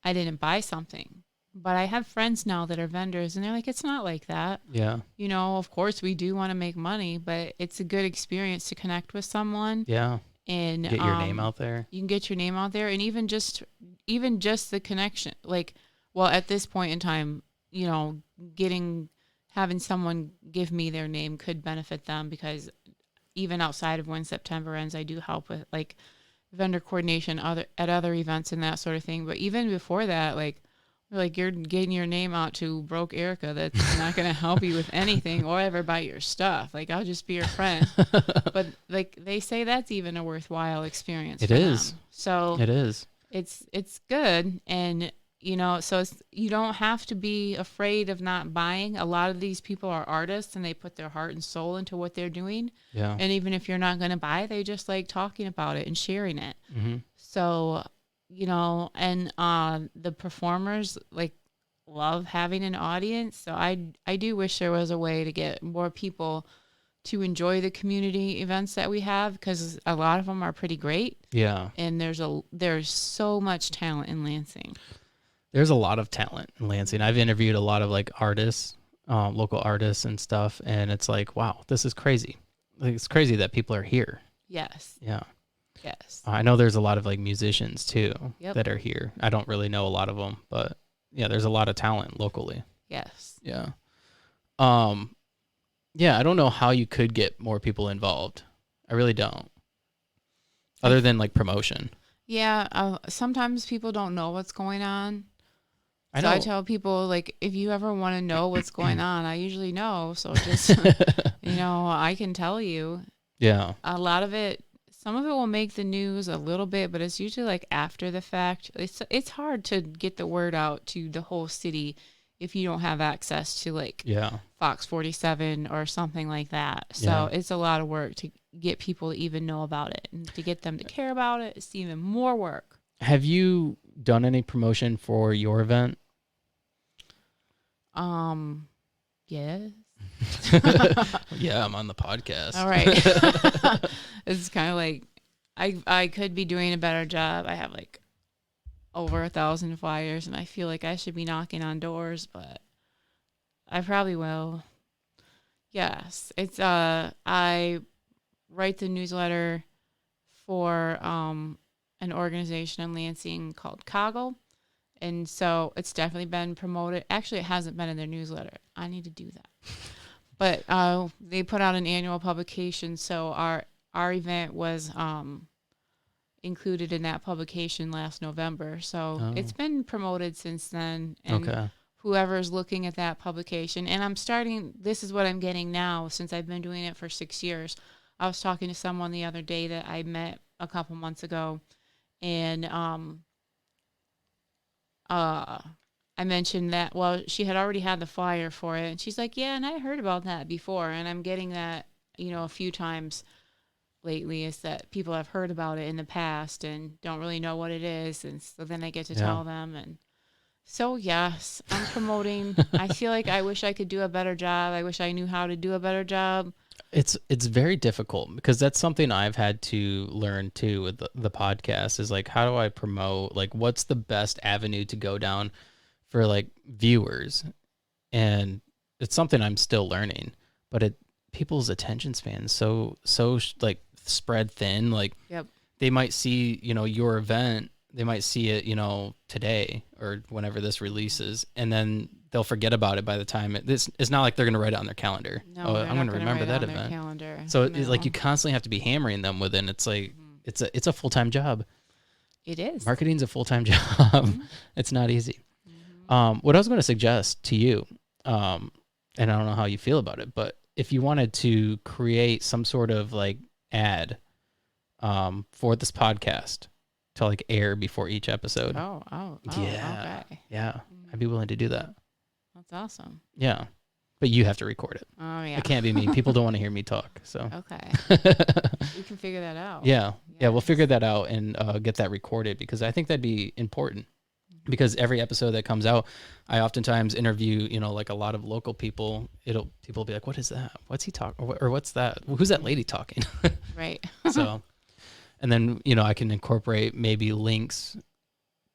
I didn't buy something. But I have friends now that are vendors, and they're like, it's not like that. Yeah. You know, of course we do want to make money, but it's a good experience to connect with someone Yeah. and Get your name out there. You can get your name out there, and even just the connection. Like, well, at this point in time, you know, having someone give me their name could benefit them, because even outside of when September ends, I do help with like vendor coordination at other events and that sort of thing. But even before that, like you're getting your name out to broke Erica that's not going to help you with anything or ever buy your stuff. Like, I'll just be your friend. But like they say that's even a worthwhile experience. It for is. them. So It is. it's good. And you know, so you don't have to be afraid of not buying. A lot of these people are artists, and they put their heart and soul into what they're doing. Yeah. And even if you're not going to buy, they just like talking about it and sharing it. Mm-hmm. So, you know, and the performers like love having an audience. So I do wish there was a way to get more people to enjoy the community events that we have, because a lot of them are pretty great. Yeah. And there's so much talent in Lansing. There's a lot of talent in Lansing. I've interviewed a lot of like artists, local artists and stuff. And it's like, wow, this is crazy. Like, it's crazy that people are here. Yes. Yeah. Yes. I know there's a lot of like musicians too Yep. that are here. I don't really know a lot of them, but yeah, there's a lot of talent locally. Yes. Yeah. Yeah, I don't know how you could get more people involved. I really don't. Other than like promotion. Yeah. Sometimes people don't know what's going on. I So know. I tell people, like, if you ever want to know what's going on, I usually know. So just, I can tell you. Yeah. A lot of it, some of it will make the news a little bit, but it's usually like after the fact. It's hard to get the word out to the whole city if you don't have access to like Fox 47 or something like that. So it's a lot of work to get people to even know about it, and to get them to care about it. It's even more work. Have you done any promotion for your event? Yes. Yeah, I'm on the podcast. All right. It's kind of like I could be doing a better job. I have like over 1,000 flyers, and I feel like I should be knocking on doors, but I probably will. Yes. It's I write the newsletter for an organization in Lansing called Coggle. And so it's definitely been promoted. Actually, it hasn't been in their newsletter. I need to do that. But they put out an annual publication, so our event was included in that publication last November. So it's been promoted since then. And whoever's looking at that publication, and this is what I'm getting now since I've been doing it for 6 years. I was talking to someone the other day that I met a couple months ago, and I mentioned that, well, she had already had the flyer for it, and she's like, yeah, and I heard about that before, and I'm getting that, a few times lately, is that people have heard about it in the past and don't really know what it is, and so then I get to tell them, and so yes, I'm promoting. I feel like I wish I could do a better job. I wish I knew how to do a better job. It's very difficult, because that's something I've had to learn too with the podcast, is like, how do I promote, like, what's the best avenue to go down for like viewers? And it's something I'm still learning, but people's attention span so like spread thin. Like they might see, your event, they might see it, today or whenever this releases, and then they'll forget about it by the time it's not like they're going to write it on their calendar. No, I'm going to remember that event. So it's like you constantly have to be hammering them with it. It's like, it's a full-time job. It is. Marketing's a full-time job. It's not easy. What I was going to suggest to you, and I don't know how you feel about it, but if you wanted to create some sort of like ad for this podcast to like air before each episode. Oh, yeah. Okay. Yeah. I'd be willing to do that. That's awesome. Yeah. But you have to record it. Oh, yeah. It can't be me. People don't want to hear me talk. So okay. We can figure that out. Yeah. Yeah, we'll figure that out and get that recorded, because I think that'd be important. Because every episode that comes out, I oftentimes interview, like a lot of local people. People will be like, what is that? What's he talking? Or what's that? Who's that lady talking? Right. So, and then, I can incorporate maybe links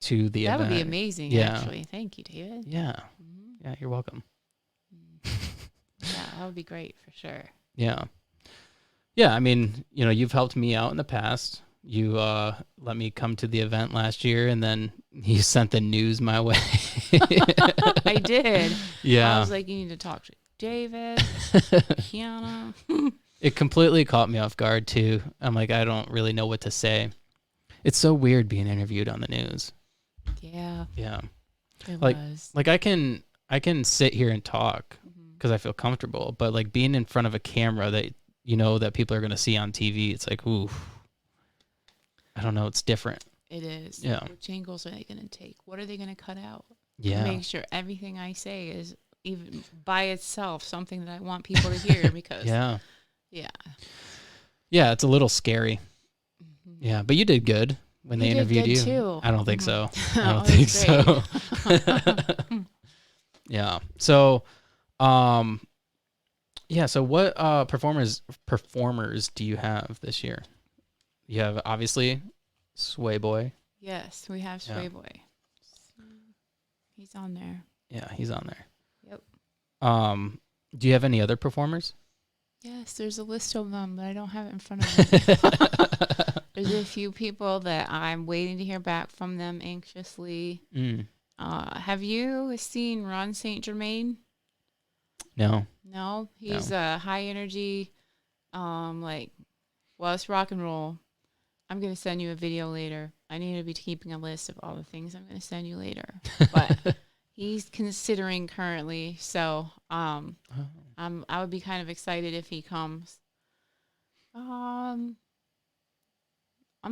to the event. That would be amazing, actually. Thank you, David. Yeah. Yeah, you're welcome. Yeah, that would be great for sure. Yeah. Yeah, I mean, you've helped me out in the past. You let me come to the event last year, and then you sent the news my way. I did. Yeah. I was like, you need to talk to David, Kiana. It completely caught me off guard, too. I'm like, I don't really know what to say. It's so weird being interviewed on the news. Yeah. Yeah. It like, was. Like I can sit here and talk because I feel comfortable, but like being in front of a camera that, that people are going to see on TV, it's like, ooh, I don't know. It's different. It is. Yeah. Which angles are they going to take? What are they going to cut out? Yeah. Make sure everything I say is even by itself something that I want people to hear, because yeah. Yeah. Yeah, it's a little scary. Yeah, but you did good when they interviewed you. Too. I don't think so. I Oh, don't think that's so. Yeah. So, yeah. So, what performers do you have this year? You have obviously Sway Boy. Yes, we have Sway Boy. He's on there. Yeah, he's on there. Yep. Do you have any other performers? Yes, there's a list of them, but I don't have it in front of me. There's a few people that I'm waiting to hear back from them anxiously. Have you seen Ron St. Germain? No. No, he's a high energy, it's rock and roll. I'm going to send you a video later. I need to be keeping a list of all the things I'm going to send you later. But he's considering currently, so I would be kind of excited if he comes. I'm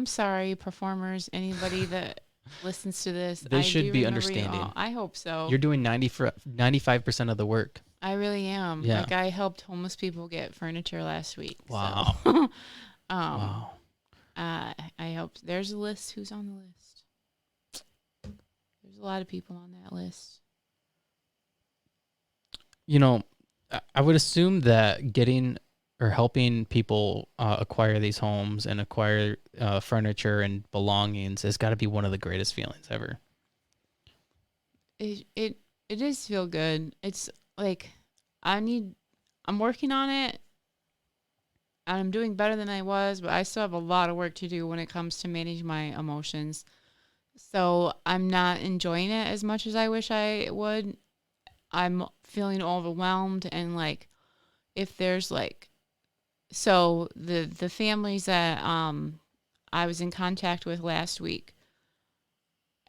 sorry, performers, anybody that listens to this. They should be understanding. I hope so. You're doing 95% of the work. I really am. Yeah. Like, I helped homeless people get furniture last week. Wow. So. Wow. I hope there's a list. Who's on the list? There's a lot of people on that list. You know, I would assume that getting or helping people acquire these homes and acquire furniture and belongings has got to be one of the greatest feelings ever. It does feel good. It's like I'm working on it. And I'm doing better than I was, but I still have a lot of work to do when it comes to manage my emotions. So I'm not enjoying it as much as I wish I would. I'm feeling overwhelmed, and like, if there's like, so the families that I was in contact with last week,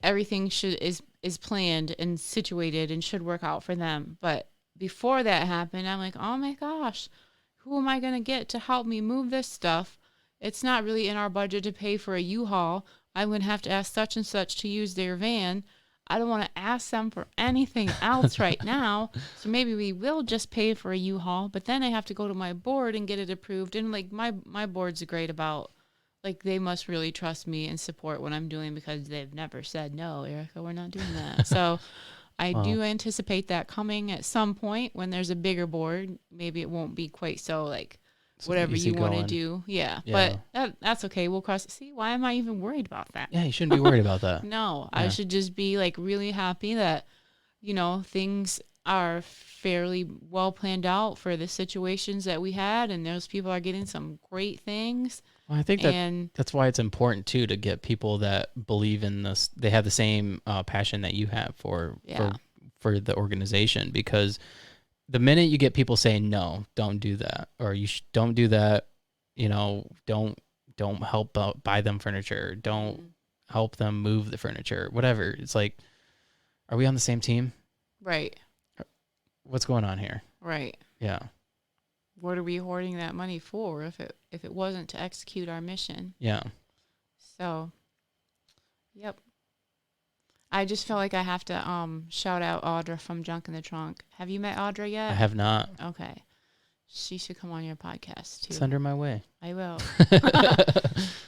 everything is planned and situated and should work out for them. But before that happened, I'm like, oh my gosh, who am I going to get to help me move this stuff? It's not really in our budget to pay for a U-Haul. I'm going to have to ask such and such to use their van. I don't want to ask them for anything else right now. So maybe we will just pay for a U-Haul, but then I have to go to my board and get it approved. And like my board's great about, like, they must really trust me and support what I'm doing because they've never said, no, Erica, we're not doing that. So I do anticipate that coming at some point when there's a bigger board. Maybe it won't be quite so like whatever you want to do. Yeah. But that's okay. We'll cross. See, why am I even worried about that? Yeah, you shouldn't be worried about that. No, Yeah. I should just be like really happy that, things are fairly well planned out for the situations that we had, and those people are getting some great things. Well, I think that's why it's important too to get people that believe in this. They have the same passion that you have for the organization, because the minute you get people saying no, don't do that, or don't do that, don't help buy them furniture, don't help them move the furniture, whatever. It's like, are we on the same team? Right. What's going on here? Right. Yeah. What are we hoarding that money for if it wasn't to execute our mission? Yeah. So, yep. I just feel like I have to shout out Audra from Junk in the Trunk. Have you met Audra yet? I have not. Okay. She should come on your podcast too. Send her my way. I will.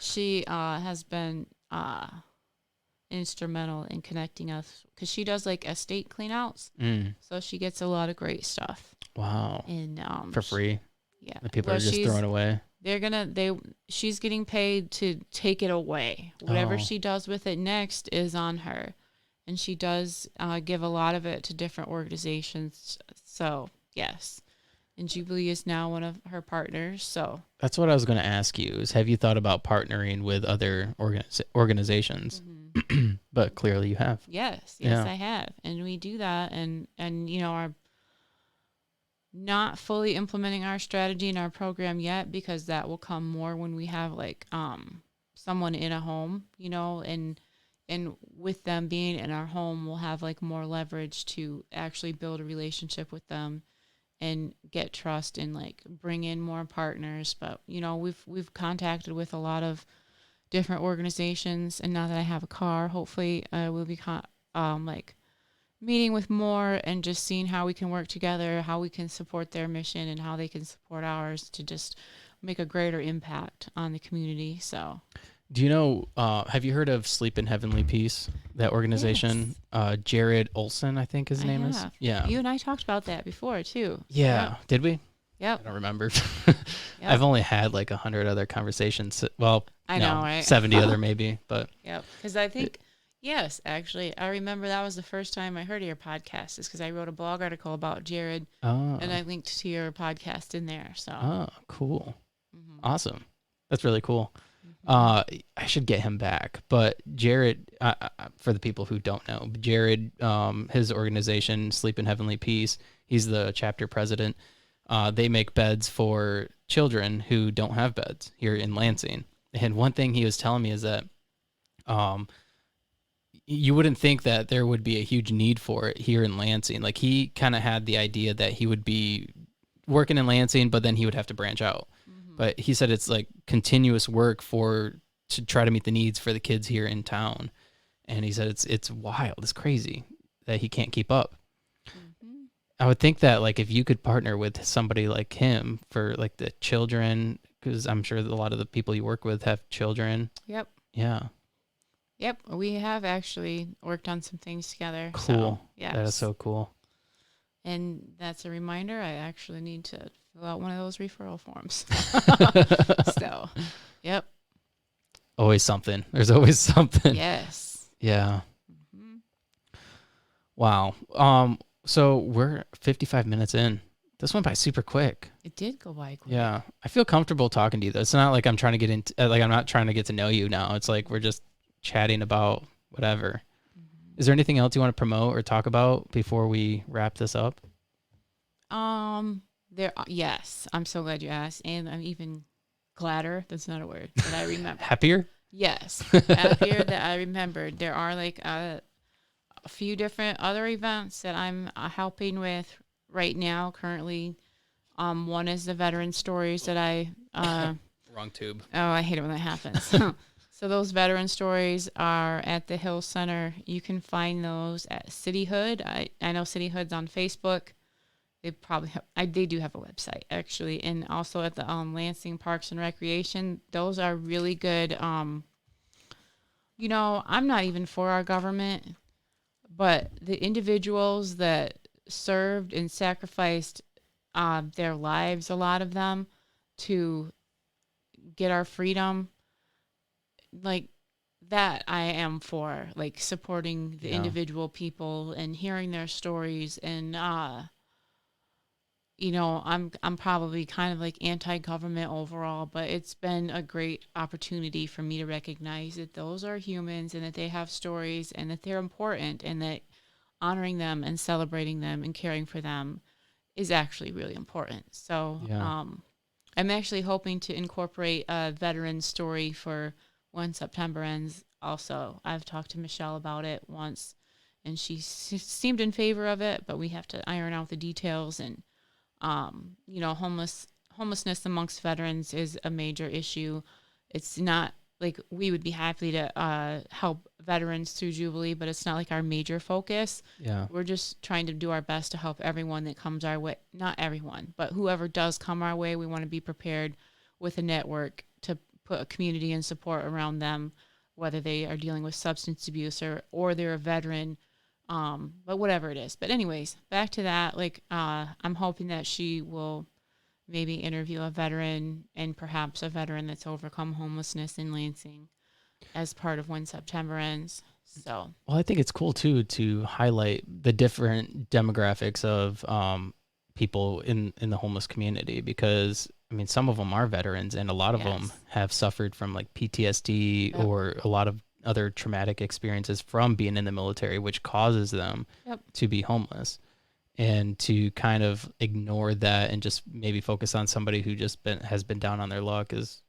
She has been instrumental in connecting us because she does like estate cleanouts. So she gets a lot of great stuff. Wow. And for free. Yeah. The people are just throwing away. She's getting paid to take it away. Whatever she does with it next is on her. And she does give a lot of it to different organizations. So, yes. And Jubilee is now one of her partners. So that's what I was going to ask you is, have you thought about partnering with other organizations? But clearly you have. Yes, I have. And we do that. And are not fully implementing our strategy in our program yet, because that will come more when we have like someone in a home, and with them being in our home, we'll have like more leverage to actually build a relationship with them and get trust and like bring in more partners. But we've contacted with a lot of different organizations, and now that I have a car, hopefully we'll be meeting with more and just seeing how we can work together, how we can support their mission and how they can support ours to just make a greater impact on the community. So, do you know, have you heard of Sleep in Heavenly Peace, that organization? Yes. Jared Olson, I think his name is. Yeah. You and I talked about that before too. Yeah. Yep. Did we? Yep. I don't remember. I've only had like 100 other conversations. Well, I know, right? 70 other maybe, but. Yep. Because I think, Yes, actually, I remember that was the first time I heard of your podcast is because I wrote a blog article about Jared and Oh, I linked to your podcast in there. So, oh, cool. hmm Awesome. That's really cool. hmm I should get him back. But Jared, for the people who don't know, Jared, his organization, Sleep in Heavenly Peace, he's the chapter president. They make beds for children who don't have beds here in Lansing. And one thing he was telling me is that um, you wouldn't think that there would be a huge need for it here in Lansing. Like he kind of had the idea that he would be working in Lansing, but then he would have to branch out. hmm But he said it's like continuous work to try to meet the needs for the kids here in town. And he said it's wild, it's crazy that he can't keep up. hmm I would think that like if you could partner with somebody like him for like the children, because I'm sure that a lot of the people you work with have children. Yep. Yeah, Yep. We have actually worked on some things together. cool. So, yes. That is so cool. And that's a reminder. I actually need to fill out one of those referral forms. So, yep. Always something. There's always something. Yes. Yeah. hmm Wow. So we're 55 minutes in. This went by super quick. It did go by quick. Yeah. I feel comfortable talking to you though. It's not like I'm trying to get into like I'm not trying to get to know you now. It's like we're just chatting about whatever. Mhm. Is there anything else you want to promote or talk about before we wrap this up? Yes, I'm so glad you asked, and I'm even gladder. That's not a word that I remember. Happier? Yes, happier that I remembered. There are like a few different other events that I'm helping with right now. Currently, one is the veteran stories that I Wrong tube. oh, I hate it when that happens. So those veteran stories are at the Hill Center. You can find those at Cityhood. I know Cityhood's on Facebook. They probably have, they do have a website actually, and also at the Lansing Parks and Recreation. Those are really good. I'm not even for our government, but the individuals that served and sacrificed their lives, a lot of them, to get our freedom, like that I am for, like supporting the Yeah. individual people and hearing their stories. And I'm probably kind of like anti-government overall, but it's been a great opportunity for me to recognize that those are humans and that they have stories and that they're important, and that honoring them and celebrating them and caring for them is actually really important. So Yeah. I'm actually hoping to incorporate a veteran story for when September ends. Also, I've talked to Michelle about it once, and she seemed in favor of it, but we have to iron out the details. And homelessness amongst veterans is a major issue. It's not like we would be happy to help veterans through Jubilee, but it's not like our major focus. Yeah. We're just trying to do our best to help everyone that comes our way. Not everyone, but whoever does come our way, we want to be prepared with a network to put a community and support around them, whether they are dealing with substance abuse or they're a veteran, but whatever it is. But anyways, back to that. Like, I'm hoping that she will maybe interview a veteran, and perhaps a veteran that's overcome homelessness in Lansing as part of when September ends. So, Well, I think it's cool too to highlight the different demographics of people in the homeless community, because I mean some of them are veterans and a lot of them yes. have suffered from like PTSD Yep. or a lot of other traumatic experiences from being in the military, which causes them Yep. to be homeless. And to kind of ignore that and just maybe focus on somebody who has been down on their luck is,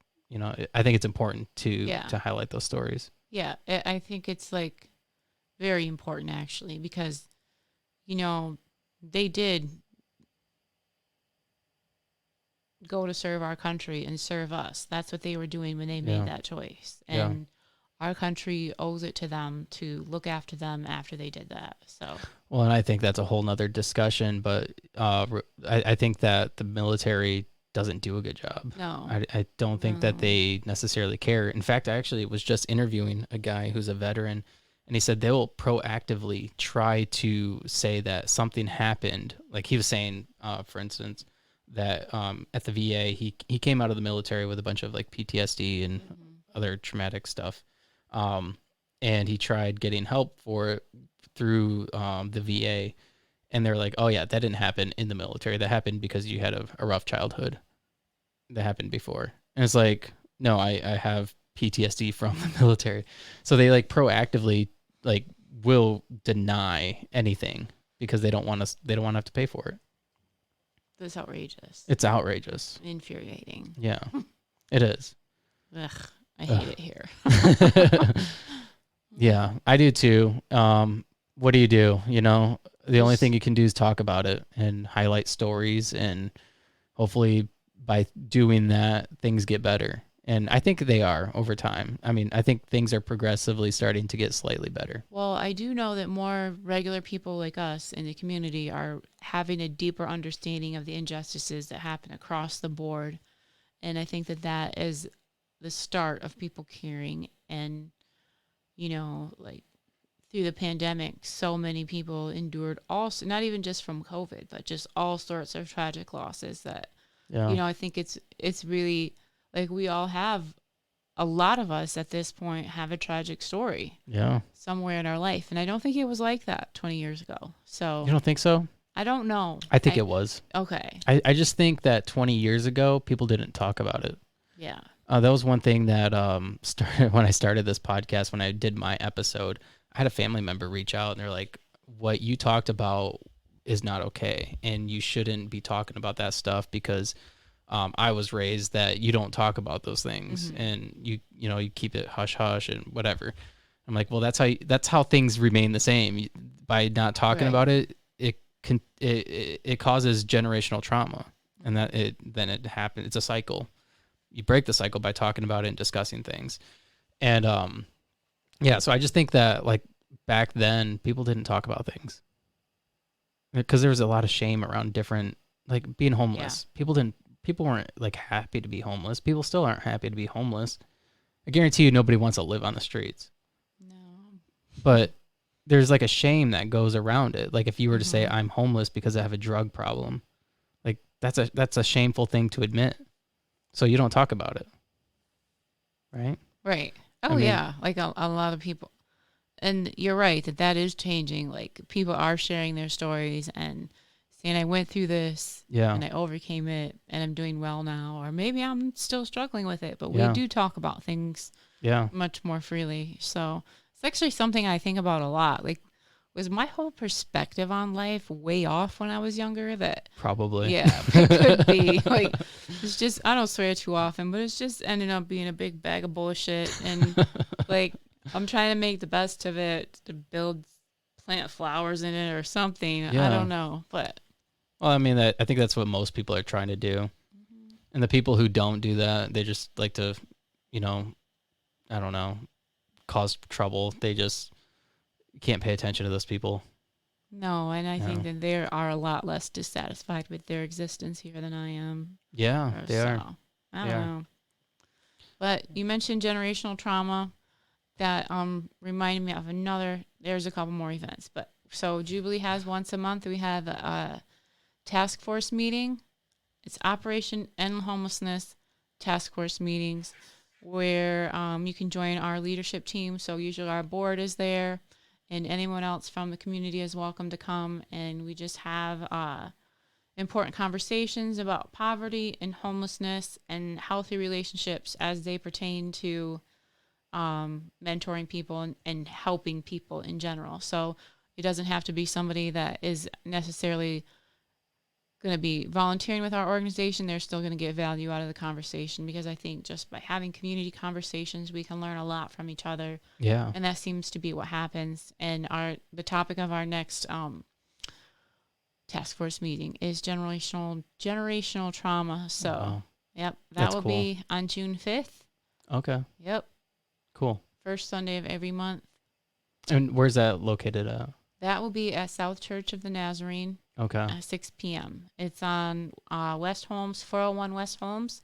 I think it's important Yeah. to highlight those stories. Yeah. I think it's like very important actually, because, they did go to serve our country and serve us. That's what they were doing when they Yeah. made that choice. Yeah. And our country owes it to them to look after them after they did that. So, Well, and I think that's a whole nother discussion, but I think that the military doesn't do a good job. no. I don't think that No. they necessarily care. In fact, I actually was just interviewing a guy who's a veteran, and he said they'll proactively try to say that something happened. Like he was saying, for instance, that at the VA, he came out of the military with a bunch of like PTSD and Mhm. other traumatic stuff. Um, and he tried getting help for it through the VA, and they're like, oh yeah, that didn't happen in the military. That happened because you had a rough childhood. That happened before. And it's like, no, I have PTSD from the military. So they like proactively like will deny anything because they don't want to have to pay for it. That's outrageous. It's outrageous. Infuriating. Yeah. It is. Ugh, I hate it here. Yeah, I do too. What do? The only thing you can do is talk about it and highlight stories, and hopefully by doing that, things get better. And I think they are over time. I mean, I think things are progressively starting to get slightly better. Well, I do know that more regular people like us in the community are having a deeper understanding of the injustices that happen across the board. And I think that is the start of people caring. And, like through the pandemic, so many people endured also, not even just from COVID, but just all sorts of tragic losses that, I think it's really like we all have, a lot of us at this point have a tragic story somewhere in our life. And I don't think it was like that 20 years ago. So you don't think so? I don't know. I think it was. Okay. I just think that 20 years ago, people didn't talk about it. Yeah. That was one thing that started when I started this podcast, when I did my episode. I had a family member reach out and they're like, what you talked about is not okay. And you shouldn't be talking about that stuff because I was raised that you don't talk about those things and you keep it hush hush and whatever. I'm like, well, that's how things remain the same. By not talking about it, it causes generational trauma, and then it happens. It's a cycle. You break the cycle by talking about it and discussing things. And so I just think that like back then people didn't talk about things because there was a lot of shame around different, like being homeless. People weren't like happy to be homeless. People still aren't happy to be homeless. I guarantee you nobody wants to live on the streets. No. But there's like a shame that goes around it. Like if you were to say I'm homeless because I have a drug problem, like that's a shameful thing to admit. So you don't talk about it. Right? Right. Oh, yeah. Like a lot of people. And you're right that is changing. Like people are sharing their stories and saying, I went through this and I overcame it and I'm doing well now. Or maybe I'm still struggling with it. But we do talk about things much more freely. So it's actually something I think about a lot. Like, was my whole perspective on life way off when I was younger? That probably. Yeah, it could be. Like, it's just, I don't swear too often, but it's just ended up being a big bag of bullshit. And like, I'm trying to make the best of it, to plant flowers in it or something. I don't know, but. Well, I mean, I think that's what most people are trying to do. And the people who don't do that, they just like to, I don't know, cause trouble. They just can't pay attention to those people. No, and I think that they are a lot less dissatisfied with their existence here than I am. Yeah, they are. I don't know. But you mentioned generational trauma. That reminded me of there's a couple more events. But so Jubilee has once a month. We have a task force meeting. It's Operation End Homelessness task force meetings where you can join our leadership team. So usually our board is there and anyone else from the community is welcome to come. And we just have important conversations about poverty and homelessness and healthy relationships as they pertain to mentoring people and helping people in general. So it doesn't have to be somebody that is necessarily going to be volunteering with our organization. They're still going to get value out of the conversation, because I think just by having community conversations, we can learn a lot from each other. Yeah. And that seems to be what happens. And the topic of our next task force meeting is generational trauma. So, Yep, that will be on June 5th. Okay. Yep. Cool. First Sunday of every month. And where's that located at? That will be at South Church of the Nazarene. Okay. At 6 p.m. It's on West Holmes, 401 West Holmes,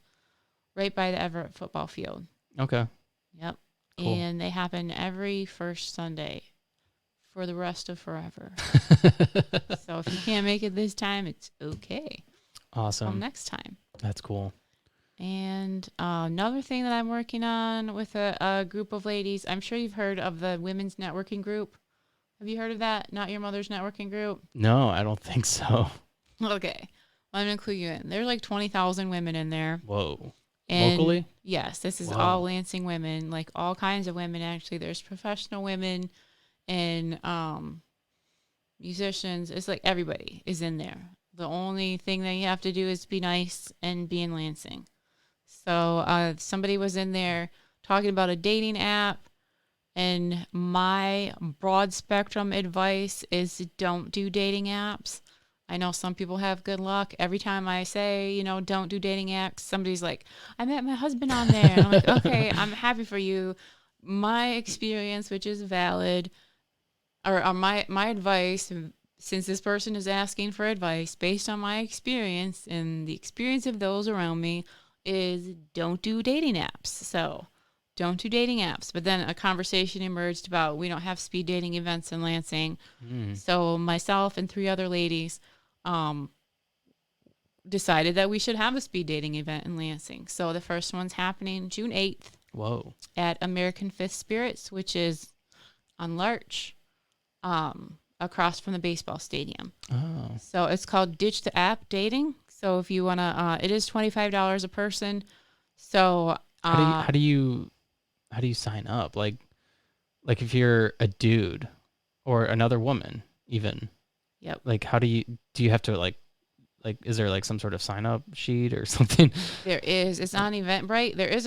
right by the Everett football field. Okay. Yep. Cool. And they happen every first Sunday for the rest of forever. So if you can't make it this time, it's okay. Awesome. Next time. That's cool. And another thing that I'm working on with a group of ladies, I'm sure you've heard of the women's networking group. Have you heard of that? Not Your Mother's networking group? No, I don't think so. Okay. Well, I'm going to include you in. There's like 20,000 women in there. Whoa. And Locally? yes, this is Whoa. all Lansing women, like all kinds of women, actually. There's professional women and musicians. It's like everybody is in there. The only thing that you have to do is be nice and be in Lansing. So somebody was in there talking about a dating app, and my broad spectrum advice is don't do dating apps. I know some people have good luck. Every time I say, don't do dating apps, somebody's like, I met my husband on there. And I'm like, okay, I'm happy for you. My experience, which is valid, or my advice, since this person is asking for advice based on my experience and the experience of those around me, is don't do dating apps. So don't do dating apps. But then a conversation emerged about we don't have speed dating events in Lansing. So myself and 3 other ladies decided that we should have a speed dating event in Lansing. So the first one's happening June 8th. Whoa. At American Fifth Spirits, which is on Larch, across from the baseball stadium. Oh. So it's called Ditch the App Dating. So if you want to, it is $25 a person. So How do you sign up? Like if you're a dude or another woman, even. Yep. Like do you have to like is there like some sort of sign up sheet or something? There is. It's on Eventbrite. There's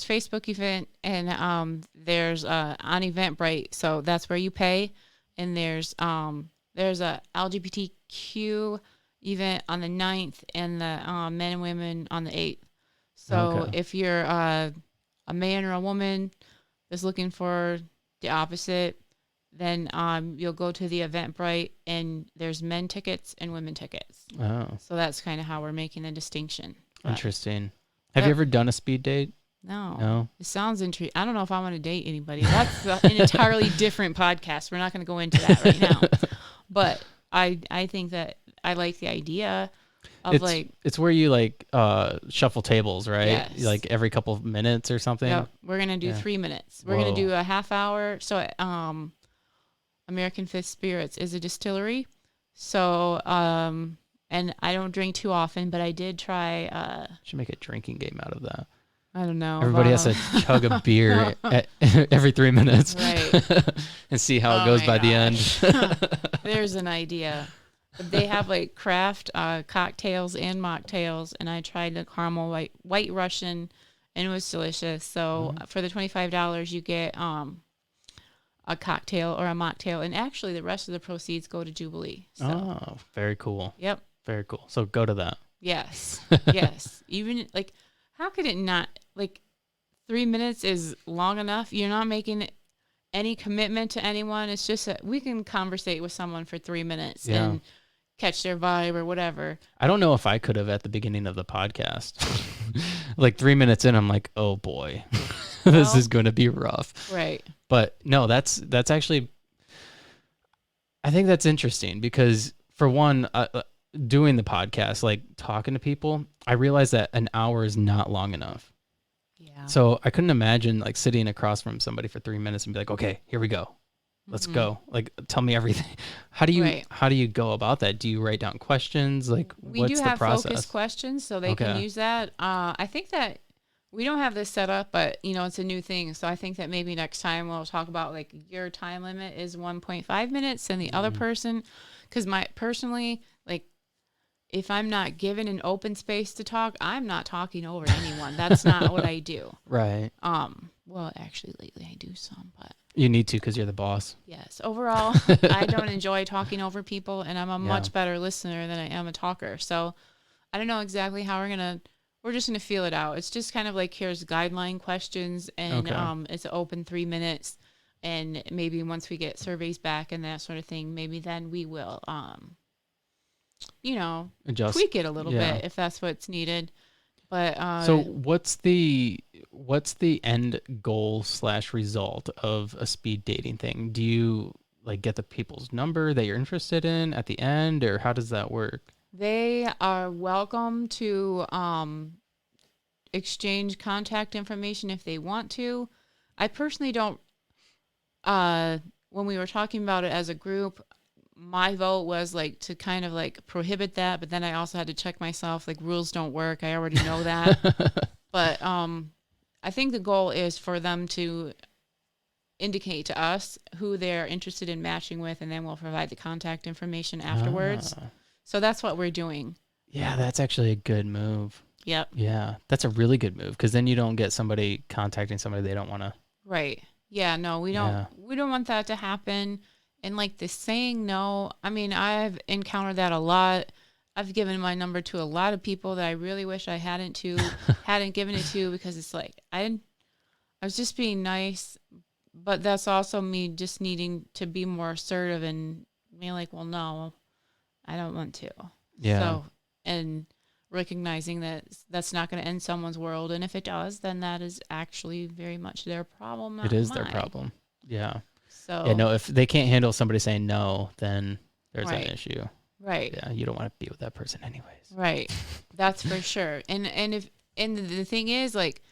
Facebook event, and there's on Eventbrite. So that's where you pay. And there's a LGBTQ event on the 9th and the men and women on the 8th. So if you're a man or a woman that's looking for the opposite, then you'll go to the Eventbrite, and there's men tickets and women tickets. Oh. So that's kind of how we're making the distinction. Interesting. Have you ever done a speed date? No. It sounds intriguing. I don't know if I want to date anybody. That's an entirely different podcast. We're not going to go into that right now. But I think that I like the idea of it's where you like shuffle tables, right? Yes. Like every couple of minutes or something. Yep. We're going to do 3 minutes. We're going to do a half hour. So American Fifth Spirits is a distillery. So and I don't drink too often, but I did try should make a drinking game out of that. I don't know. Everybody has to chug a beer every 3 minutes, right? And see how it goes by the end. There's an idea. They have like craft cocktails and mocktails, and I tried the caramel white Russian, and it was delicious. So for the $25, you get a cocktail or a mocktail, and actually the rest of the proceeds go to Jubilee. So. Oh, very cool. Yep. Very cool. So go to that. Yes. Yes. Even like, how could it not, like 3 minutes is long enough. You're not making any commitment to anyone. It's just that we can conversate with someone for 3 minutes and catch their vibe or whatever. I don't know if I could have at the beginning of the podcast. Like 3 minutes in, I'm like, oh boy, this is going to be rough. Right. But no, that's actually, I think that's interesting because for one, doing the podcast, like talking to people, I realized that an hour is not long enough. Yeah. So I couldn't imagine like sitting across from somebody for 3 minutes and be like, okay, here we go. Let's go. Like, tell me everything. How do you go about that? Do you write down questions? Like, we what's do the have process? focus questions, so they can use that. I think that we don't have this set up, but it's a new thing. So I think that maybe next time we'll talk about like your time limit is 1.5 minutes and the other person, because personally, like, if I'm not given an open space to talk, I'm not talking over anyone. That's not what I do. Right. Well, actually, lately I do some, but you need to because you're the boss. yes. Overall, I don't enjoy talking over people, and I'm a much better listener than I am a talker. So I don't know exactly how we're just gonna feel it out. It's just kind of like, here's guideline questions, and it's open 3 minutes, and maybe once we get surveys back and that sort of thing, maybe then we will adjust, tweak it a little bit if that's what's needed. But so what's the end goal / result of a speed dating thing? Do you like get the people's number that you're interested in at the end, or how does that work? They are welcome to exchange contact information if they want to. I personally don't. When we were talking about it as a group, my vote was like to kind of like prohibit that, but then I also had to check myself, like rules don't work. I already know that. But I think the goal is for them to indicate to us who they're interested in matching with, and then we'll provide the contact information afterwards. So that's what we're doing. Yeah, that's actually a good move. Yep. Yeah, that's a really good move, because then you don't get somebody contacting somebody they don't want to. Right. Yeah, no, we don't. Yeah. We don't want that to happen. And like the saying no, I mean, I've encountered that a lot. I've given my number to a lot of people that I really wish I hadn't given it to, because it's like I was just being nice, but that's also me just needing to be more assertive and being like, well, no, I don't want to. Yeah. So, and recognizing that that's not going to end someone's world, and if it does, then that is actually very much their problem. Not It is mine. their problem. Yeah. So Yeah, no, if they can't handle somebody saying no, then there's Right. an issue. Right. Yeah, you don't want to be with that person anyways. Right. That's for sure. And the thing is, like,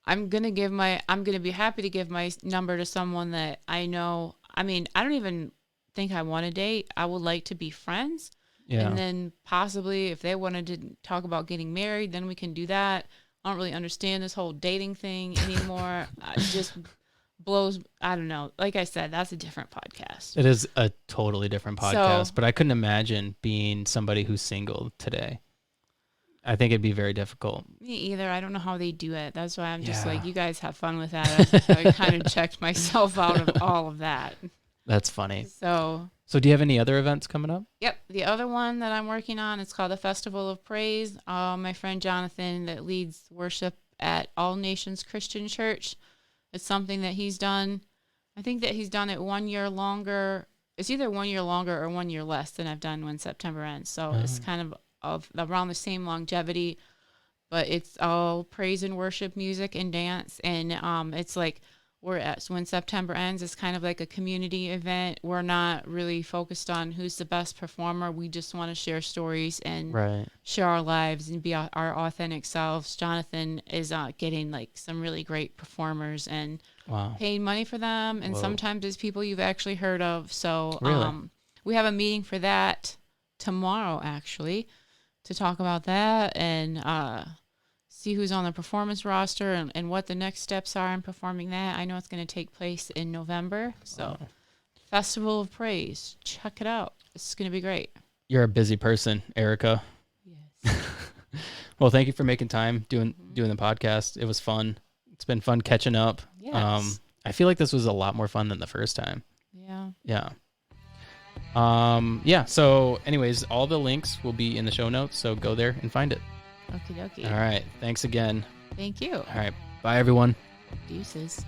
I'm gonna be happy to give my number to someone that I know. I mean, I don't even think I want to date. I would like to be friends. Yeah. And then possibly if they wanted to talk about getting married, then we can do that. I don't really understand this whole dating thing anymore. It just blows. I don't know. Like I said, that's a different podcast. It is a totally different podcast, but I couldn't imagine being somebody who's single today. I think it'd be very difficult. Me either. I don't know how they do it. That's why I'm just Yeah. like, you guys have fun with that. I kind of checked myself out of all of that. That's funny. So do you have any other events coming up? yep. The other one that I'm working on, it's called the Festival of Praise. My friend Jonathan that leads worship at All Nations Christian Church. It's something that he's done. I think that he's done it 1 year longer. It's either 1 year longer or 1 year less than I've done when September ends. So it's kind of around the same longevity, but it's all praise and worship, music and dance. And it's like when September ends, it's kind of like a community event. We're not really focused on who's the best performer. We just want to share stories and Right. share our lives and be our authentic selves. Jonathan is getting like some really great performers and Wow. paying money for them. And Whoa. sometimes it's people you've actually heard of. So Really? we have a meeting for that tomorrow, actually, to talk about that and see who's on the performance roster and what the next steps are in performing that. I know it's going to take place in November. So Festival of Praise, check it out. It's going to be great. You're a busy person, Erica. Yes. Well, thank you for making time doing the podcast. It was fun. It's been fun catching up. Yes. I feel like this was a lot more fun than the first time. Yeah. Yeah. Yeah. So anyways, all the links will be in the show notes. So go there and find it. Okie dokie. All right. Thanks again. Thank you. All right. Bye, everyone. Deuces.